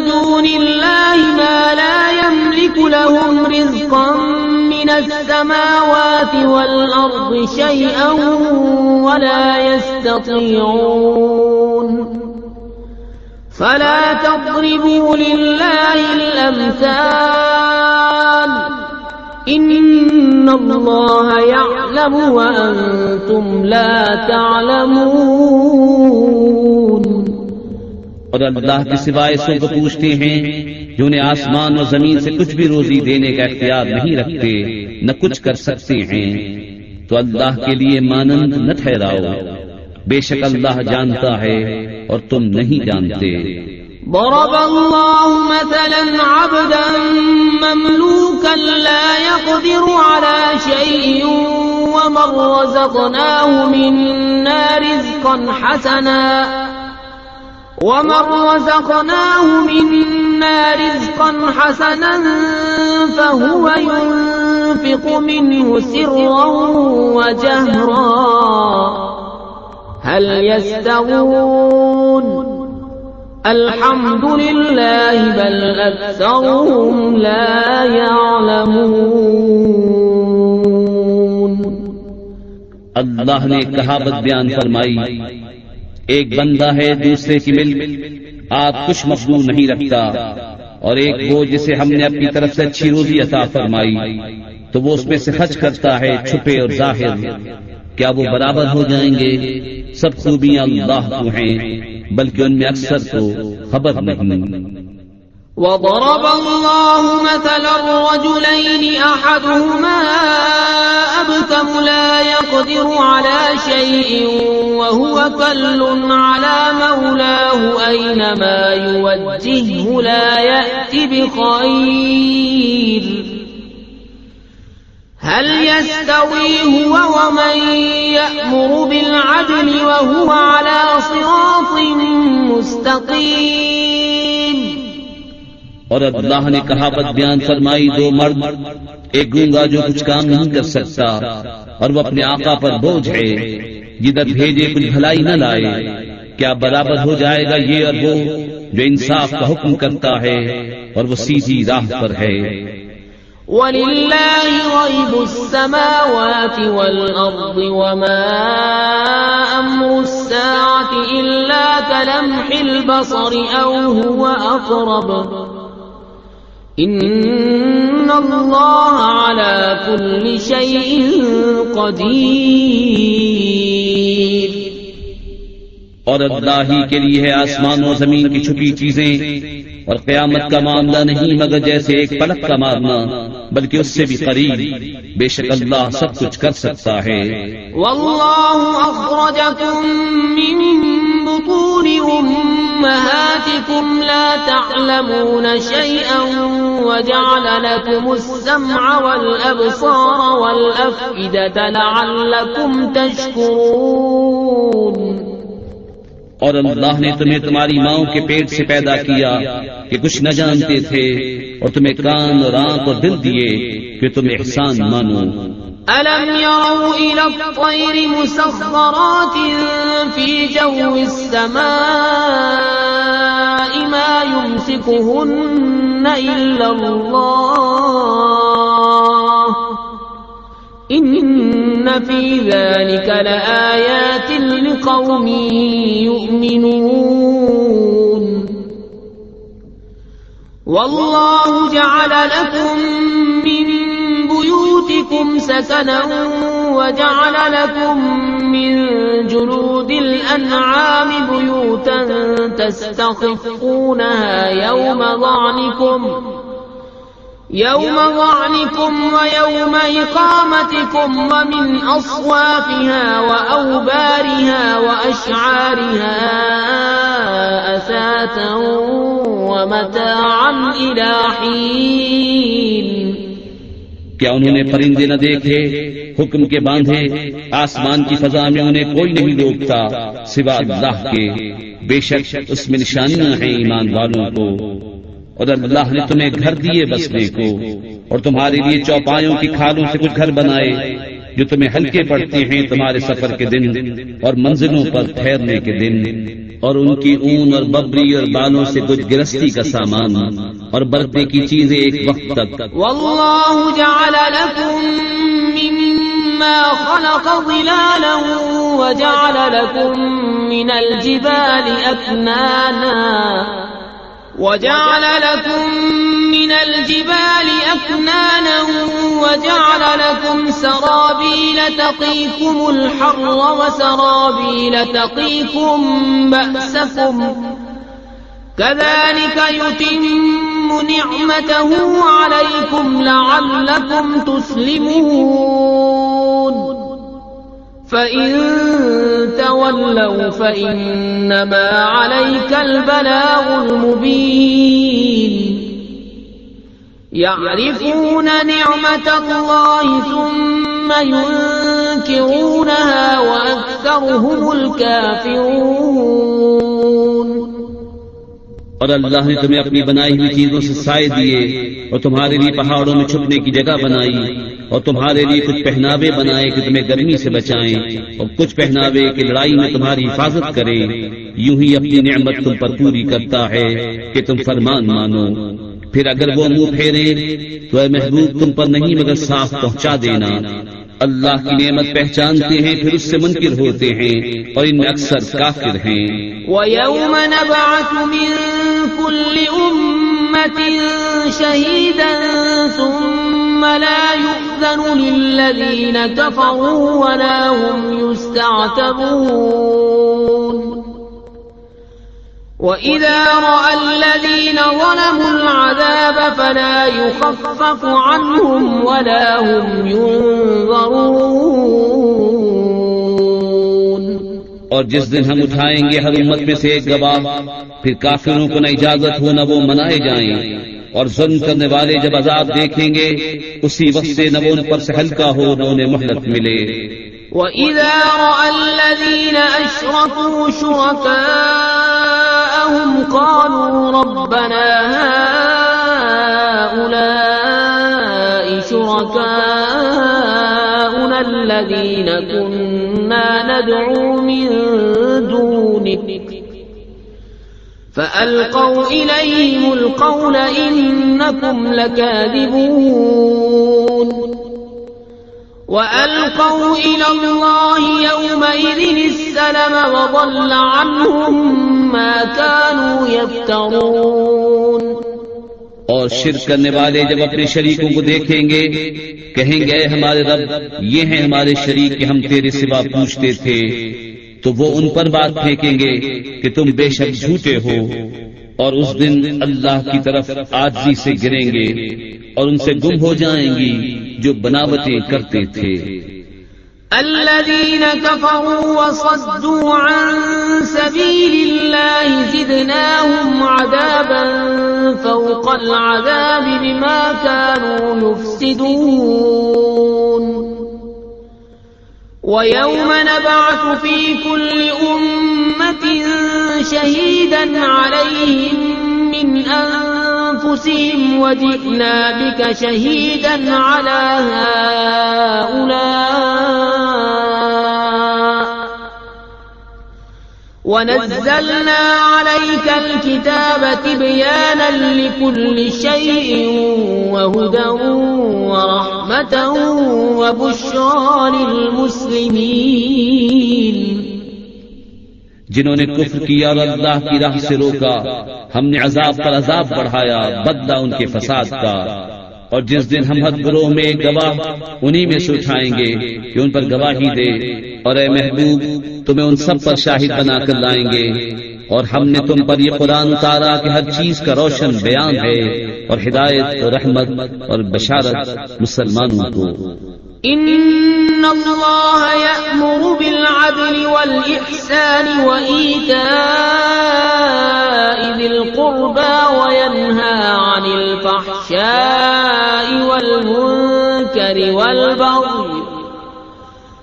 دُونِ اللَّهِ مَا لَا يَمْلِكُ لَهُمْ رِزْقًا مِنَ السَّمَاوَاتِ وَالْأَرْضِ شَيْئًا وَلَا يَسْتَطِيعُونَ فَلَا تَضْرِبُوا لِلَّهِ الْأَمْثَالَ إِنَّ اللَّهَ يَعْلَمُ وَأَنْتُمْ لَا تَعْلَمُونَ۔ اور اللہ کے سوائے سو کو پوچھتے ہیں جو انہیں آسمان اور زمین سے کچھ بھی روزی دینے کا اختیار نہیں رکھتے نہ کچھ کر سکتے ہیں، تو اللہ کے لیے مانند نہ ٹھہراؤ، بے شک اللہ جانتا ہے اور تم نہیں جانتے۔ ضرب الله مثلا عبدا مملوكا لا يقدر على شيء ومن رزقناه منا رزقا حسنا فهو ينفق منه سرا وجهرا هل يستوون الحمد لله بل أكثرهم لا يعلمون۔ اللہ نے ایک کہاوت بیان فرمائی، ایک بندہ ہے دوسرے کی ملک، آپ کچھ مقبول نہیں رکھتا اور ایک وہ جسے ہم نے اپنی طرف سے اچھی روزی عطا فرمائی تو وہ اس میں سے خرچ کرتا ہے چھپے اور ظاہر، کیا وہ برابر ہو جائیں گے؟ سب خوبیاں اللہ کو ہیں، بلکہ ان میں اکثر کو خبر نہیں۔ وضرب الله مثلا الرجلين أحدهما أبكم لا يقدر على شيء وهو كل على مولاه أينما يوجهه لا يأتي بخير هل يستوي هو ومن يأمر بالعدل وهو على صراط مستقيم؟ اور اللہ نے کہاوت بیان فرمائی، دو مرد، ایک گونگا جو کچھ کام نہیں کر سکتا اور وہ اپنے آقا پر بوجھ ہے، جدھر بھیجے کچھ بھلائی نہ لائے، کیا برابر ہو جائے گا یہ اور وہ جو انصاف کا حکم کرتا ہے اور وہ سیدھی راہ پر ہے؟ وَلِلَّهِ غَيْبُ السَّمَاوَاتِ وَالْأَرْضِ وَمَا أَمْرُ السَّاعَةِ إِلَّا كَلَمْحِ الْبَصَرِ أَوْ هُوَ أَقْرَبُ إِنَّ اللَّهَ عَلَى كُلِّ شَيْءٍ قَدِيرٌ۔ اور اللہ ہی کے لیے ہے آسمان و زمین کی چھپی چیزیں، اور قیامت کا معاملہ نہیں مگر جیسے ایک پلک کا مارنا، بلکہ اس سے بھی قریب، بے شک اللہ سب کچھ کر سکتا ہے۔ واللہ اخرجکم من بطون امہاتکم لا تعلمون شیئا وجعل لکم السمع والابصار والافئدة لعلکم تشکرون۔ اور اللہ نے تمہیں تمہاری ماؤں کے پیٹ سے پیدا کیا کہ کچھ نہ جانتے تھے، اور تمہیں کان اور آنکھ اور دل دیے کہ تم احسان مانو۔ أَلَمْ يَرَوْا إِلَى الطَّيْرِ مُسَخَّرَاتٍ فِي جَوِّ السَّمَاءِ مَا يُمْسِكُهُنَّ إِلَّا اللَّهُ إِنَّ فِي ذَلِكَ لَآيَاتٍ لِقَوْمٍ يُؤْمِنُونَ۔ وَاللَّهُ جَعَلَ لَكُم مِّن بُيُوتِكُمْ سَكَنًا وَجَعَلَ لَكُم مِّن جُلُودِ الْأَنْعَامِ بُيُوتًا تَسْتَخِفُّونَهَا يوم ظعنكم ويوم إقامتكم ومن أصوافها وأوبارها وأشعارها أثاثا ومتاعا إلى حين۔ کیا انہوں نے پرندے نہ دیکھے حکم کے باندھے؟ آسمان کی فضا میں انہیں کوئی نہیں روکتا سوا اللہ کے، بے شک اس میں نشانیاں ہیں ایمان والوں کو۔ اور اللہ نے تمہیں گھر دیے بسنے کو، اور تمہارے لیے چوپایوں کی کھالوں سے کچھ گھر بنائے جو تمہیں ہلکے پڑتے ہیں تمہارے سفر کے دن اور منزلوں پر ٹھہرنے کے دن، اور ان کی اون اور ببری اور بالوں سے کچھ گرستی کا سامان اور برتنے کی چیزیں ایک وقت تک۔ واللہ جعل لکم مما خلق ظلالا وجعل لكم من الجبال أكنانا وجعل لكم سرابيل تقيكم الحر وسرابيل تقيكم بأسكم كذلك يتم نعمته عليكم لعلكم تسلمون۔ فَإِن تَوَلَّوْا فَإِنَّمَا عَلَيْكَ الْبَلَاغُ الْمُبِينُ۔ يَعْرِفُونَ نِعْمَةَ اللَّهِ ثُمَّ يُنكِرُونَهَا وَأَكْثَرُهُمُ الْكَافِرُونَ۔ اور اللہ نے تمہیں اپنی بنائی ہوئی چیزوں سے سائے دیے، اور تمہارے لیے پہاڑوں میں چھپنے کی جگہ بنائی، اور تمہارے لیے کچھ پہناوے بنائے کہ تمہیں گرمی سے بچائیں، اور کچھ پہناوے کہ لڑائی میں تمہاری حفاظت کریں۔ یوں ہی اپنی نعمت تم پر پوری کرتا ہے کہ تم فرمان مانو۔ پھر اگر وہ منہ پھیرے تو اے محبوب تم پر نہیں مگر صاف پہنچا دینا۔ اللہ کی نعمت پہچانتے ہیں پھر اس سے منکر ہوتے ہیں، اور ان میں اکثر کافر ہیں۔ وَيَوْمَ نَبْعَثُ مِن كُلِّ أمة شهيدا ثم لا يؤذن للذين كفروا ولا هم يستعتبون وإذا رأى الذين ظلموا العذاب فلا يخفف عنهم ولا هم ينظرون. اور جس دن ہم اٹھائیں گے ہر امت میں سے ایک گواہ، پھر کافروں کو نہ اجازت ہو نہ وہ منائے جائیں، اور ظلم کرنے والے جب عذاب دیکھیں گے اسی وقت سے نہ وہ ان پر سے ہلکا ہو نہ انہیں مہلت ملے. وَإِذَا رَأَى الَّذِينَ أَشْرَكُوا شُرَكَاءَهُمْ قَالُوا رَبَّنَا هَؤُلَاءِ شُرَكَاؤُنَا الَّذِينَ كُنَّا نَدْعُو مِن دُونِكَ فَأَلْقَوْا إِلَيْهِمُ الْقَوْلَ إِنَّكُمْ لَكَاذِبُونَ وَأَلْقَوْا إِلَى اللَّهِ يَوْمَئِذٍ السَّلَمَ وَضَلَّ عَنْهُمْ مَا كَانُوا يَفْتَرُونَ. اور شرک کرنے والے جب اپنے شریکوں کو دیکھیں گے کہیں گے اے ہمارے رب یہ ہیں ہمارے شریک کہ ہم تیرے سوا پوچھتے تھے، تو وہ ان پر بات پھینکیں گے کہ تم بے شک جھوٹے ہو، اور اس دن اللہ کی طرف عاجزی سے گریں گے اور ان سے گم ہو جائیں گی جو بناوٹیں کرتے تھے. الذين كفروا وصدوا عن سبيل الله زدناهم عذابا فوق العذاب بما كانوا يفسدون. ويوم نبعث في كل أمة شهيدا عليهم من أنفسهم وجئنا بك شهيدا على هؤلاء ونزلنا عليك الكتاب تبيانا لكل شيء وهدى ورحمة وبشرى للمسلمين. جنہوں نے کفر کیا اور اللہ کی راہ سے روکا ہم نے عذاب پر عذاب بڑھایا بدلہ ان کے فساد کا. اور جس دن ہم ہر گروہ میں ایک گواہ انہی میں سے اٹھائیں گے کہ ان پر گواہی دے، اور اے محبوب تمہیں ان سب پر شاہد بنا کر لائیں گے. اور ہم نے تم پر یہ قرآن اتارا کہ ہر چیز کا روشن بیان ہے اور ہدایت اور رحمت اور بشارت مسلمانوں کو. إن الله يأمر بالعدل والإحسان وإيتاء ذي القربى وينهى عن الفحشاء والمنكر والبغي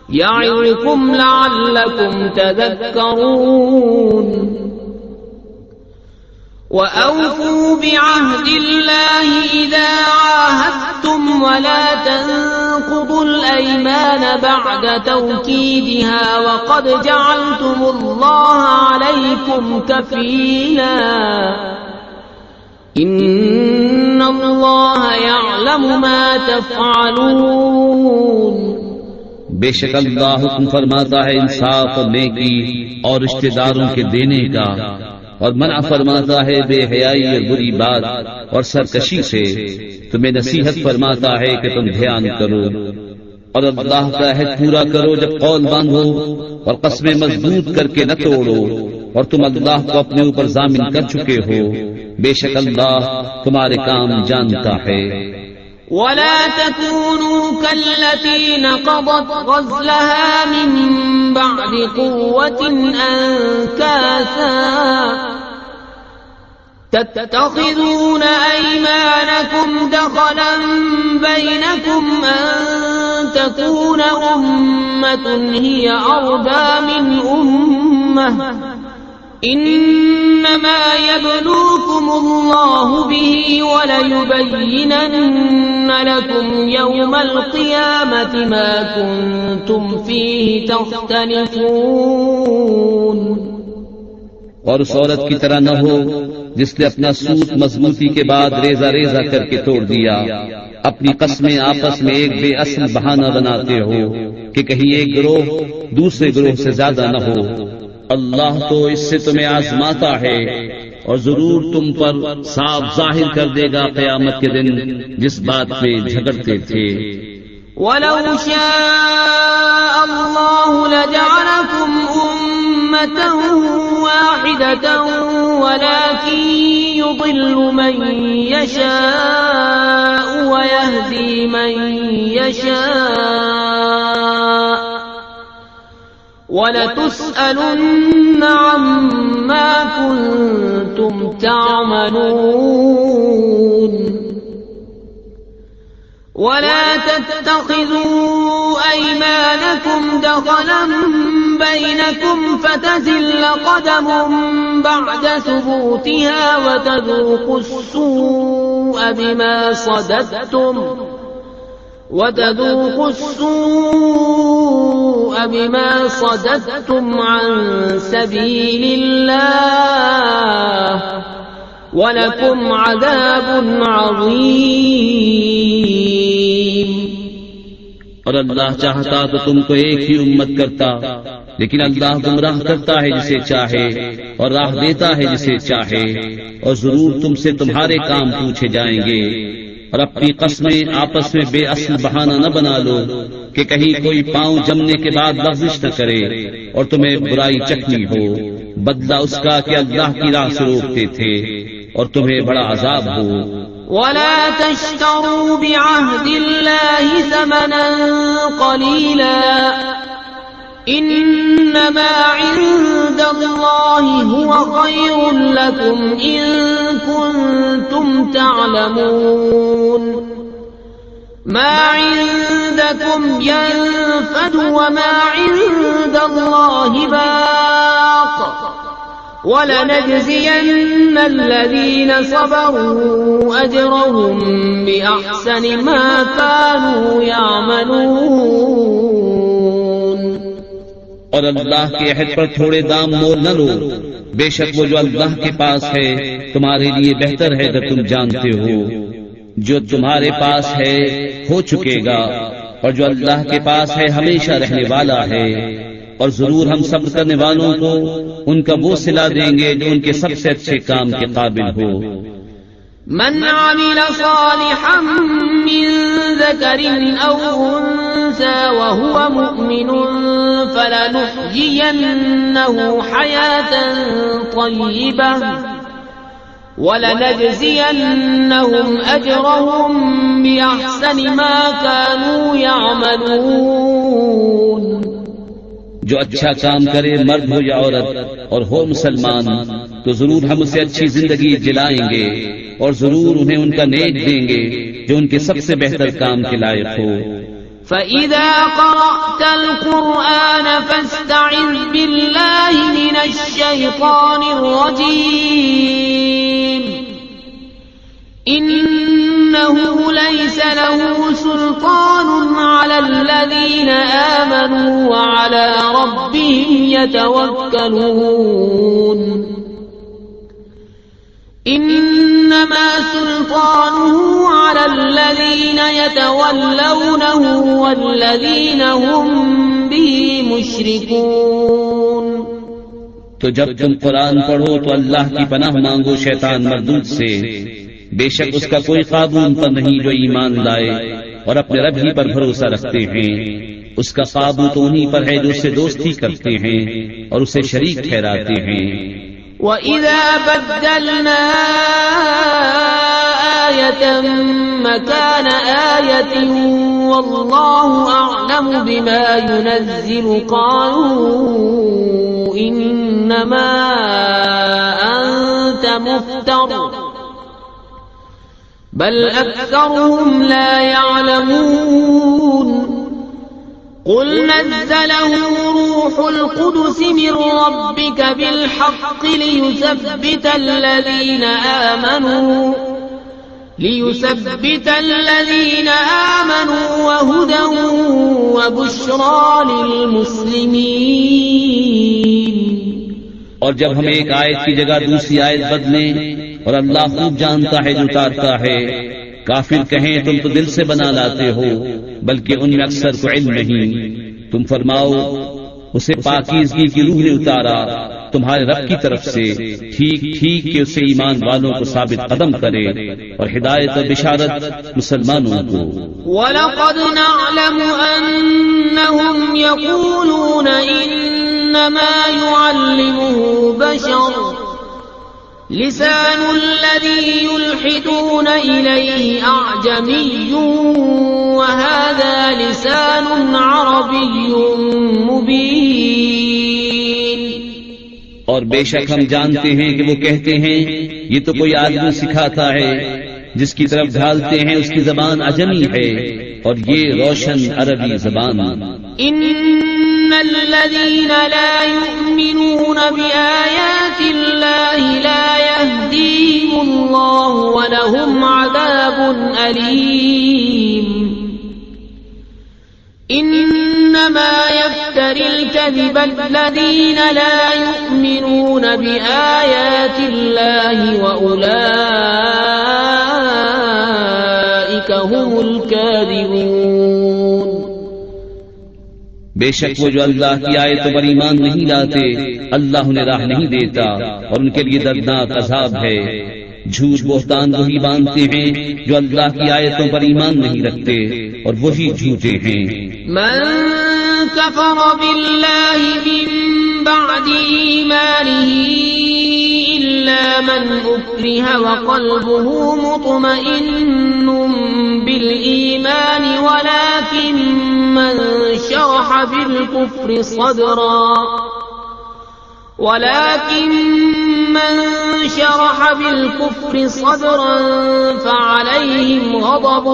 يعظكم لعلكم تذكرون. وأوفوا بعهد الله إذا عاهدتم ولا تنقضوا الأيمان بعد توكيدها وقد جعلتم الله عليكم كفيلا إن الله يعلم ما تفعلون. بے شک اللہ حکم فرماتا ہے انصاف اور نیکی اور رشتہ داروں کے دینے کا، اور منع فرماتا ہے بے حیائی اور بری بات اور سرکشی سے. تمہیں نصیحت فرماتا ہے کہ تم دھیان کرو اور اللہ کا عہد پورا کرو جب قول باندھو، اور قسمیں مضبوط کر کے نہ توڑو، اور تم اللہ کو اپنے اوپر ضامن کر چکے ہو. بے شک اللہ تمہارے کام جانتا ہے. ولا تكونوا كالتي نقضت غزلها من بعد قوة أنكاثا تتخذون أيمانكم دخلا بينكم أن تكون أمة هي أربى من أمة إنما يبلوكم الله به وليبينن لكم يوم القيامة ما كنتم فيه تختلفون. اور اس عورت کی طرح نہ ہو جس نے اپنا سوت مضبوطی کے بعد ریزہ ریزہ کر کے توڑ دیا. اپنی قسمیں آپس میں ایک بے اصل بہانہ بناتے ہو کہ کہیں ایک گروہ دوسرے گروہ سے زیادہ نہ ہو. اللہ تو اس سے تمہیں آزماتا ہے اور ضرور تم پر صاف ظاہر کر دے گا قیامت کے دن جس بات پہ جھگڑتے تھے۔ وَلَوْ شَاءَ اللَّهُ لَجَعَلَكُمْ أُمَّةً وَاحِدَةً وَلَكِن يُضِلُّ مَن يَشَاءُ وَيَهْدِي مَن يَشَاءُ وَلَتُسْأَلُنَّ عَمَّا كُنتُمْ تَعْمَلُونَ وَلَا تَتَّخِذُوا أَيْمَانَكُمْ دَخَلًا بَيْنَكُمْ فَتَزِلَّ قَدَمٌ بَعْدَ ثُبُوتِهَا وَتَذُوقُوا السُّوءَ بِمَا صَدَدتُّمْ عَن سَبِيلِ اللَّهِ وَلَكُمْ عَذَابٌ عَظِيمٌ۔ اور اللہ چاہتا تو تم کو ایک ہی امت کرتا، لیکن اللہ گمراہ کرتا ہے جسے چاہے اور راہ دیتا ہے جسے چاہے، اور ضرور تم سے تمہارے کام پوچھے جائیں گے۔ اور اپنی قسمیں آپس میں بے اصل بہانہ نہ بنا لو کہ کہیں کوئی پاؤں جمنے کے بعد لغزش نہ کرے اور تمہیں برائی چکھنی ہو، بدلہ اس کا کہ اللہ کی راہ سے روکتے تھے اور تمہیں بڑا عذاب ہو۔ وَلَا تَشْتَرُوا بِعَهْدِ اللَّهِ ثَمَنًا قَلِيلًا إِنَّمَا عِندَ اللَّهِ هُوَ خَيْرٌ لَكُمْ إِن كُنتُمْ تَعْلَمُونَ مَا عِندَكُمْ يَنفَدُ وَمَا عِندَ اللَّهِ بَاقٍ وَلَنَجْزِيَنَّ الَّذِينَ صَبَرُوا أَجْرَهُم بِأَحْسَنِ مَا كَانُوا يَعْمَلُونَ۔ اور اللہ کے عہد پر تھوڑے دام مول نہ لو، بے شک وہ جو اللہ کے پاس ہے تمہارے لیے بہتر ہے اگر تم جانتے ہو۔ جو تمہارے پاس ہے ہو چکے گا، اور جو اللہ کے پاس ہے ہمیشہ رہنے والا ہے، اور ضرور ہم صبر کرنے والوں کو ان کا وہ صلہ دیں گے جو ان کے سب سے اچھے کام کے قابل ہو۔ من عمل صالحا من ذكر أو أنثى وهو مؤمن فلنحيينه حياة طيبة وَلَنَجْزِيَنَّهُمْ أَجْرَهُمْ بِأَحْسَنِ مَا كَانُوا يَعْمَلُونَ۔ جو اچھا کام کرے مرد ہو یا عورت اور ہو مسلمان تو ضرور ہم اسے اچھی زندگی دلائیں گے اور ضرور انہیں ان کا نیک دیں گے جو ان کے سب سے بہتر کام کے لائق ہو۔ فَإِذَا قَرَأْتَ الْقُرْآنَ فَاسْتَعِذْ بِاللَّهِ مِنَ الشَّيْطَانِ الرَّجِيمِ إِنَّهُ لَيْسَ لَهُ سُلْطَانٌ عَلَى الَّذِينَ آمَنُوا وَعَلَى رَبِّهِمْ يَتَوَكَّلُونَ إِنَّمَا سُلْطَانُهُ عَلَى الَّذِينَ يَتَوَلَّوْنَهُ وَالَّذِينَ هُمْ بِهِ مُشْرِكُونَ۔ تو جب تم قرآن پڑھو تو اللہ کی پناہ مانگو شیطان مردود سے، بے شک اس کا کوئی قابو ان پر نہیں جو ایمان لائے اور اپنے رب ہی پر بھروسہ رکھتے ہیں۔ اس کا قابو تو انہی پر ہے جو اس سے دوستی کرتے ہیں اور اسے شریک ٹھہراتے ہیں۔ وَإِذَا بَدَّلْنَا آيَةً مَكَانَ آيَةٍ وَاللَّهُ أَعْلَمُ بِمَا يُنَزِّلُ قَالُوا إِنَّمَا أَنْتَ مُفْتَرٍ بَلْ أَكْثَرُهُمْ لَا يَعْلَمُونَ قُلْ نَزَّلَهُ رُوحُ الْقُدُسِ مِنْ رَبِّكَ بِالْحَقِّ لِيُثَبِّتَ الَّذِينَ آمَنُوا وَهُدًى وَبُشْرَى لِلْمُسْلِمِينَ۔ اور جب ہم ایک آیت کی جگہ دوسری آیت بدلیں اور اللہ خوب جانتا ہے جو اتارتا ہے، کافر کہیں تم تو دل سے بنا لاتے ہو بلکہ ان میں اکثر کو علم نہیں۔ تم فرماؤ اسے پاکیزگی کی روح نے اتارا تمہارے رب کی طرف سے ٹھیک ٹھیک کہ اسے ایمان والوں کو ثابت قدم کرے اور ہدایت اور بشارت مسلمانوں کو. وَلَقَدْ نَعْلَمُ أَنَّهُمْ يَقُولُونَ إِنَّمَا يُعَلِّمُهُ بَشَرٌ لِسَانُ الَّذِي يُلْحِدُونَ إِلَيْهِ أَعْجَمِيٌّ وَهَذَا لِسَانٌ عَرَبِيٌّ مُبِينٌ. اور بے شک ہم جانتے ہیں کہ وہ کہتے ہیں یہ تو کوئی آدمی سکھاتا ہے، جس کی طرف ڈھالتے ہیں اس کی زبان عجمی ہے اور یہ روشن عربی زبان. إن الذين لا يؤمنون بآيات الله لا يهديهم الله ولهم عذاب أليم. إنما يفتري الكذب الذين لا يؤمنون بآيات الله وأولئك هم الكاذبون. بے شک وہ جو اللہ کی آیتوں پر ایمان نہیں لاتے اللہ انہیں راہ نہیں دیتا اور ان کے لیے دردناک عذاب ہے. جھوٹ بہتان وہی باندھتے ہیں جو اللہ کی آیتوں پر ایمان نہیں رکھتے اور وہی جھوٹے ہیں. من كفر بالله من بعد إيمانه إلا من أكره وقلبه مطمئن بالإيمان ولكن من شرح بالكفر صدرا فعليهم غضب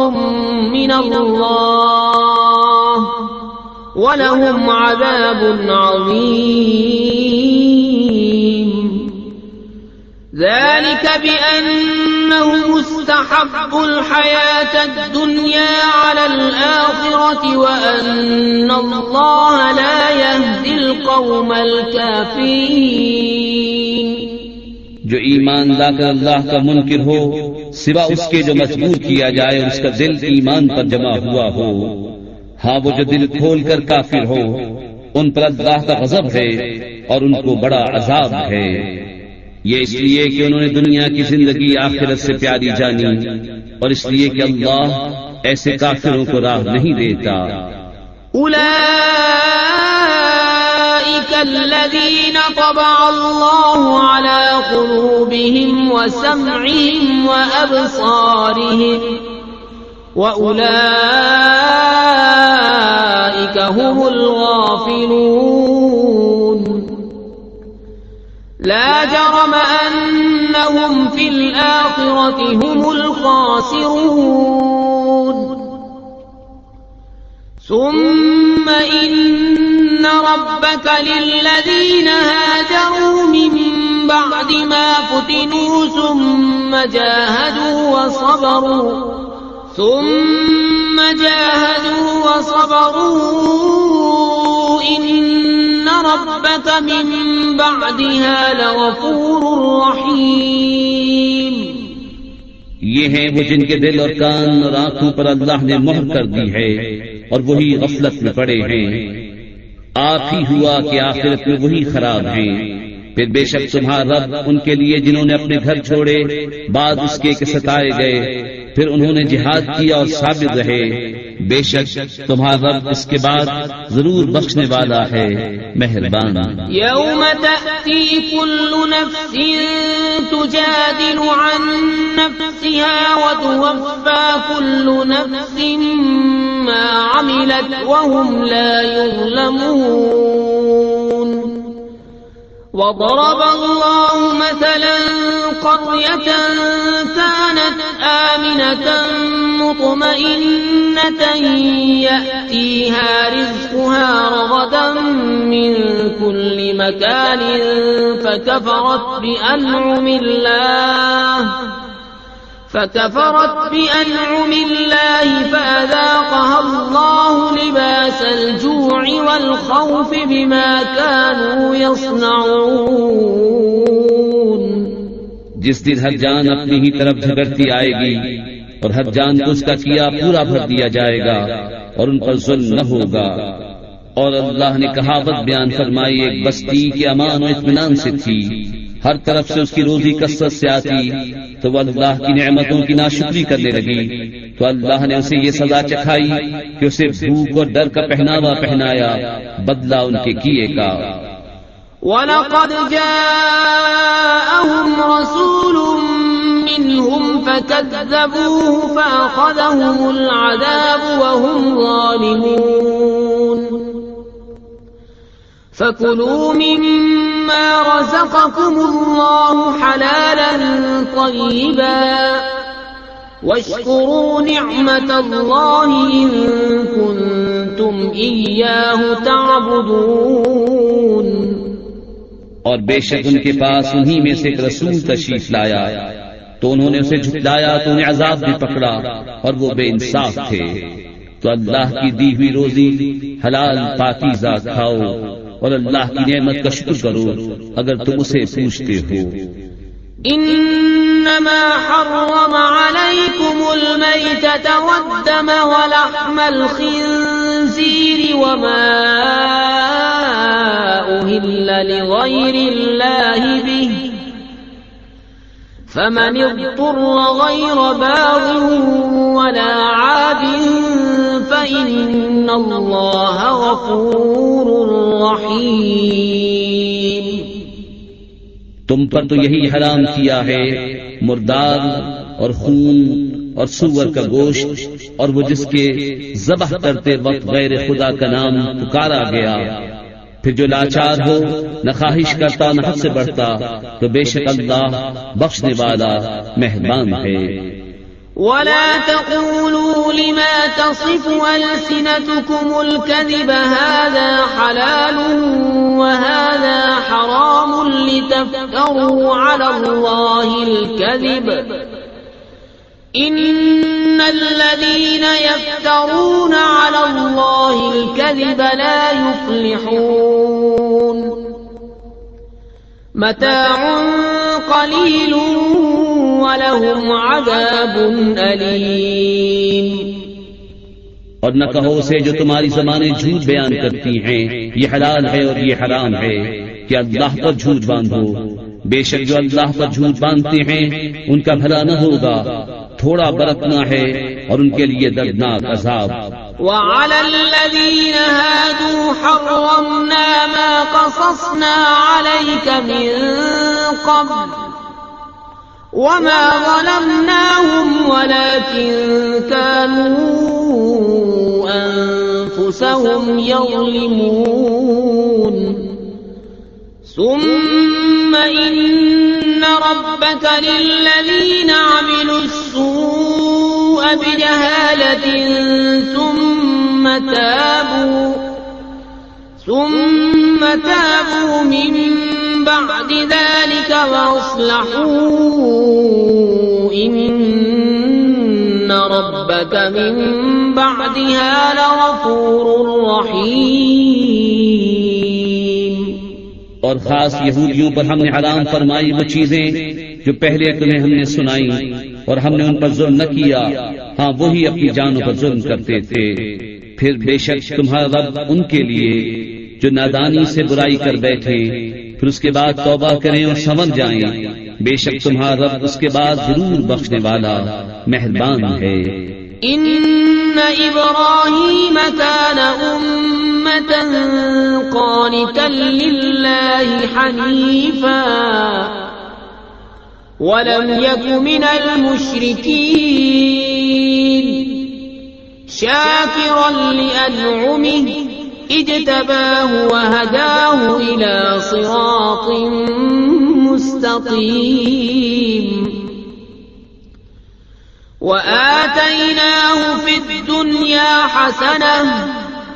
من الله ولهم عذاب عظيم. ذلك بأنهم استحبوا الحياة الدنيا على الآخرة وأن الله لا يهدي القوم الكافرين. جو ایمان لا کر اللہ کا منکر ہو سوا اس کے جو مجبور کیا جائے اور اس کا دل ایمان پر جمع ہوا ہو، ہاں وہ جو دل کھول کر کافر ہو ان پر اللہ کا غضب ہے اور ان کو بڑا عذاب ہے. یہ اس لیے کہ انہوں نے دنیا کی زندگی آخرت سے پیاری جانی اور اس لیے کہ اللہ ایسے کافروں کو راہ نہیں دیتا. أولئك الذين طبع الله على قلوبهم وسمعهم وأبصارهم وأولئك هم الغافلون. لا جرم أنهم في الآخرة هم الخاسرون. ثم إن ربك للذين هاجروا من بعد ما فتنوا ثم جاهدوا وصبروا إن ربك من بعدها لغفور رحيم. یہ ہیں وہ جن کے دل اور کان اور آنکھوں پر اللہ نے مہر کر دی ہے اور وہی غفلت میں پڑے ہیں. آپ ہی ہوا کہ آخرت میں وہی خراب ہیں. پھر بے شک تمہارا رب ان کے لیے جنہوں نے اپنے گھر چھوڑے بعد اس کے کہ ستائے گئے پھر انہوں نے جہاد کیا اور صابر رہے، بے شک تمہارا رب اس کے بعد ضرور بخشنے والا ہے، مہربان. یوم تأتی کل نفس تجادل عن نفسها وتوفى كل نفس ما عملت وهم لا يظلمون. وضرب الله مثلا قرية كانت آمنة مطمئنة يأتيها رزقها رغدا من كل مكان فكفرت بأنعم الله فأذاقها الله لباس الجوع والخوف بما كانوا يصنعون. جس دن ہر جان اپنی ہی طرف جھگڑتی آئے گی اور ہر جان کو اس کا کیا پورا بھر دیا جائے گا اور ان پر ظلم نہ ہوگا اور اللہ نے کہاوت بیان فرمائی ایک بستی کی امان و اطمینان سے تھی، ہر طرف سے اس کی روزی کثرت سے آتی، تو وہ اللہ کی نعمتوں کی ناشکری کرنے لگی تو اللہ نے اسے یہ سزا چکھائی کہ اسے بھوک اور ڈر کا پہناوا پہنایا، بدلہ ان کے کیے کا۔ وَلَقَدْ جَاءَهُمْ رَسُولٌ مِّنْهُمْ فَكَذَّبُوهُ فَأَخَذَهُمُ الْعَذَابُ وَهُمْ ظَالِمُونَ فَكُلُوا مِمَّا رَزَقَكُمُ اللَّهُ حَلَالًا طَيِّبًا وَاشْكُرُوا نِعْمَةَ اللَّهِ إِن كُنتُمْ إِيَّاهُ تَعْبُدُونَ۔ اور بے شک ان کے پاس انہی میں سے ایک رسول تشریف لایا تو انہوں نے اسے جھٹلایا تو انہیں عذاب بھی پکڑا اور وہ بے انصاف تھے۔ تو اللہ کی دی ہوئی روزی حلال پاکیزہ کھاؤ اور اللہ کی نعمت کا شکر کرو اگر تم اسے پوچھتے ہو۔ انما حرم عليكم الميتة والدم ولحم الخنزير وما أهل لغير الله به فمن اضطر غير باغ ولا عاد فإن الله غفور رحيم۔ تم پر تو یہی حرام کیا ہے مردار اور خون اور سور کا گوشت اور وہ جس کے ذبح کرتے وقت غیر خدا کا نام پکارا گیا، پھر جو لاچار ہو نہ خواہش کرتا نہ حد سے بڑھتا تو بے شک اللہ بخشنے والا مہربان ہے۔ ولا تقولوا لما تصف ألسنتكم الكذب هذا حلال وهذا حرام لتفتروا على الله الكذب إن الذين يفترون على الله الكذب لا يفلحون۔ متاع قليل وَلَهُمْ عَذَابٌ أَلِيمٌ۔ اور نہ کہو اسے جو تمہاری زبانیں جھوٹ بیان کرتی ہیں یہ حلال ہے اور یہ حرام ہے کہ اللہ پر جھوٹ باندھو، بے شک جو اللہ پر جھوٹ باندھتے ہیں ان کا بھلا نہ ہوگا، تھوڑا برتنا ہے اور ان کے لیے دردناک عذاب۔ وَعَلَى الَّذِينَ هَادُوا حَرَّمْنَا مَا قَصَصْنَا عَلَيْكَ مِن قَبْلُ وَمَا ظَلَمْنَاهُمْ وَلَكِن كَانُوا أَنفُسَهُمْ يَظْلِمُونَ۔ ثُمَّ إِنَّ رَبَّكَ لِلَّذِينَ عَمِلُوا السُّوءَ بِجَهَالَةٍ ثُمَّ تَابُوا مِن بعد ذلك وأصلحوا إن ربك من بعدها لغفور رحيم۔ اور خاص یہودیوں پر ہم نے حرام فرمائی وہ چیزیں جو پہلے تمہیں ہم نے سنائی اور ہم نے ان پر ظلم نہ کیا، ہاں وہی اپنی جانوں پر ظلم کرتے تھے۔ پھر بے شک تمہارا رب ان کے لیے جو نادانی سے برائی کر بیٹھے پھر اس کے بعد توبہ کریں اور سمجھ جائیں، بے شک تمہارا رب اس کے بعد ضرور بخشنے والا مہربان ہے۔ ان ابراہیم کان امة قانتا للہ حنیفا ولم یک من المشرکین شاکرا لانعمه اجتباه وهداه إلى صراط مستقيم وآتيناه في الدنيا حسنة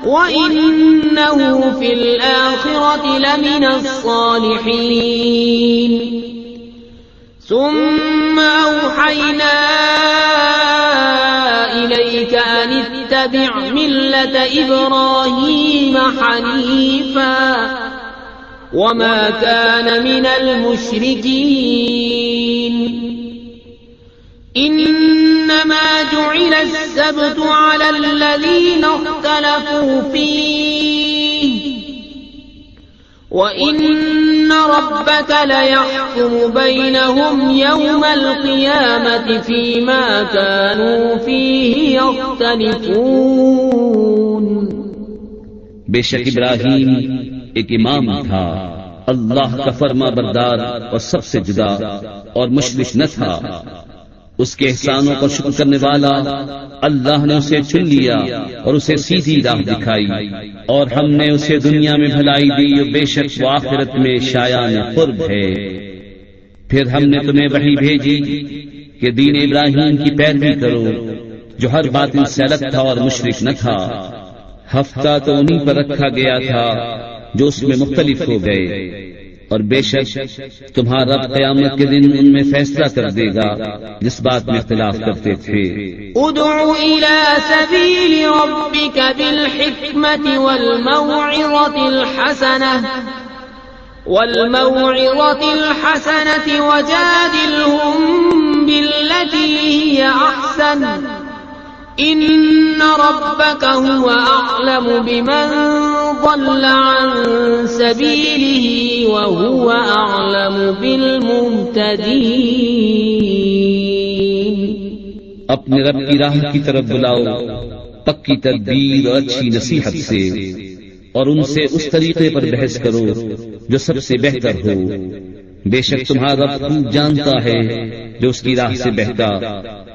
وإنه في الآخرة لمن الصالحين ثم أوحينا إليك أن اتبع ملة إبراهيم حنيفا وما كان من المشركين إنما جعل السبت على الذين اختلفوا فيه وَإِنَّ رَبَّكَ لَيَحْكُمُ بَيْنَهُمْ يَوْمَ الْقِيَامَةِ فِيمَا كَانُوا فِيهِ يَخْتَلِفُونَ۔ بے شک ابراہیم ایک امام تھا، اللہ کا فرما بردار اور سب سے جدا اور مشرک نہ تھا۔ اس کے احسانوں کا شکر کرنے والا اللہ نے اسے چن لیا اور اسے سیدھی راہ دکھائی، اور ہم نے اسے دنیا میں بھلائی دی اور بے شک وہ آخرت میں شایان قرب ہے۔ پھر ہم نے تمہیں وحی بھیجی کہ دین ابراہیم کی پیروی کرو جو ہر باطل سے الگ تھا اور مشرک نہ تھا۔ ہفتہ تو انہی پر رکھا گیا تھا جو اس میں مختلف ہو گئے، اور بے شک تمہارا رب قیامت کے دن ان میں فیصلہ کر دے گا جس بات میں اختلاف کرتے تھے۔ ادع إلى سبيل ربك بالحكمة والموعظة الحسنة وجادلهم بالتي هي أحسن إن ربك هو أعلم بمن ضل عن سبيله وهو أعلم بالمهتدين۔ اپنے رب کی راہ کی طرف بلاؤ پکی تدبیر اور اچھی نصیحت سے، اور ان سے اس طریقے پر بحث کرو جو سب سے بہتر ہو۔ بے شک تمہارا رب خوب جانتا ہے جو اس کی راہ سے بہتا،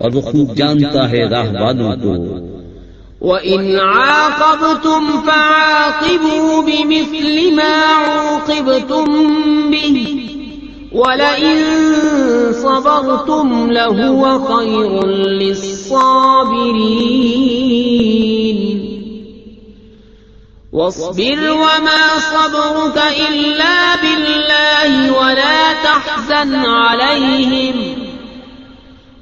اور وہ خوب جانتا ہے راہ والوں کو۔ وَإِنْ عَاقَبْتُمْ فَعَاقِبُوا بِمِثْلِ مَا عُوقِبْتُمْ بِهِ وَلَئِن صَبَرْتُمْ لَهُوَ خَيْرٌ لِلصَّابِرِينَ۔ وَاصْبِرْ وَمَا صَبْرُكَ إِلَّا بِاللَّهِ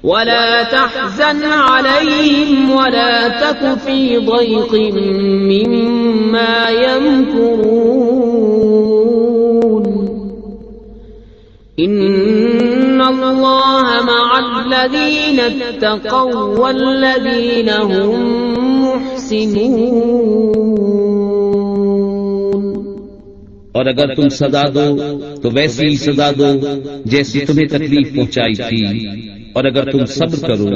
وَلَا تحزن عليهم ولا تك في ضيق مما يمكرون إن الله مع الذين اتقوا والذين هم محسنون۔ اور اگر تم سزا دو تو ویسی ہی سزا دو جیسی تمہیں تکلیف پہنچائی تھی، اور اگر تم صبر کرو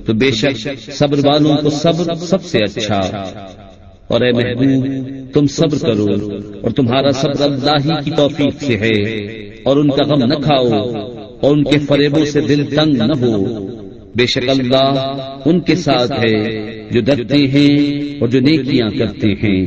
تو بے شک صبر والوں کو صبر سب سے اچھا۔ اور اے محبوب تم صبر کرو اور تمہارا صبر اللہ ہی کی توفیق سے ہے، اور ان کا غم نہ کھاؤ اور ان کے فریبوں سے دل تنگ نہ ہو۔ بے شک اللہ ان کے ساتھ ہے جو ڈرتے ہیں اور جو نیکیاں کرتے ہیں۔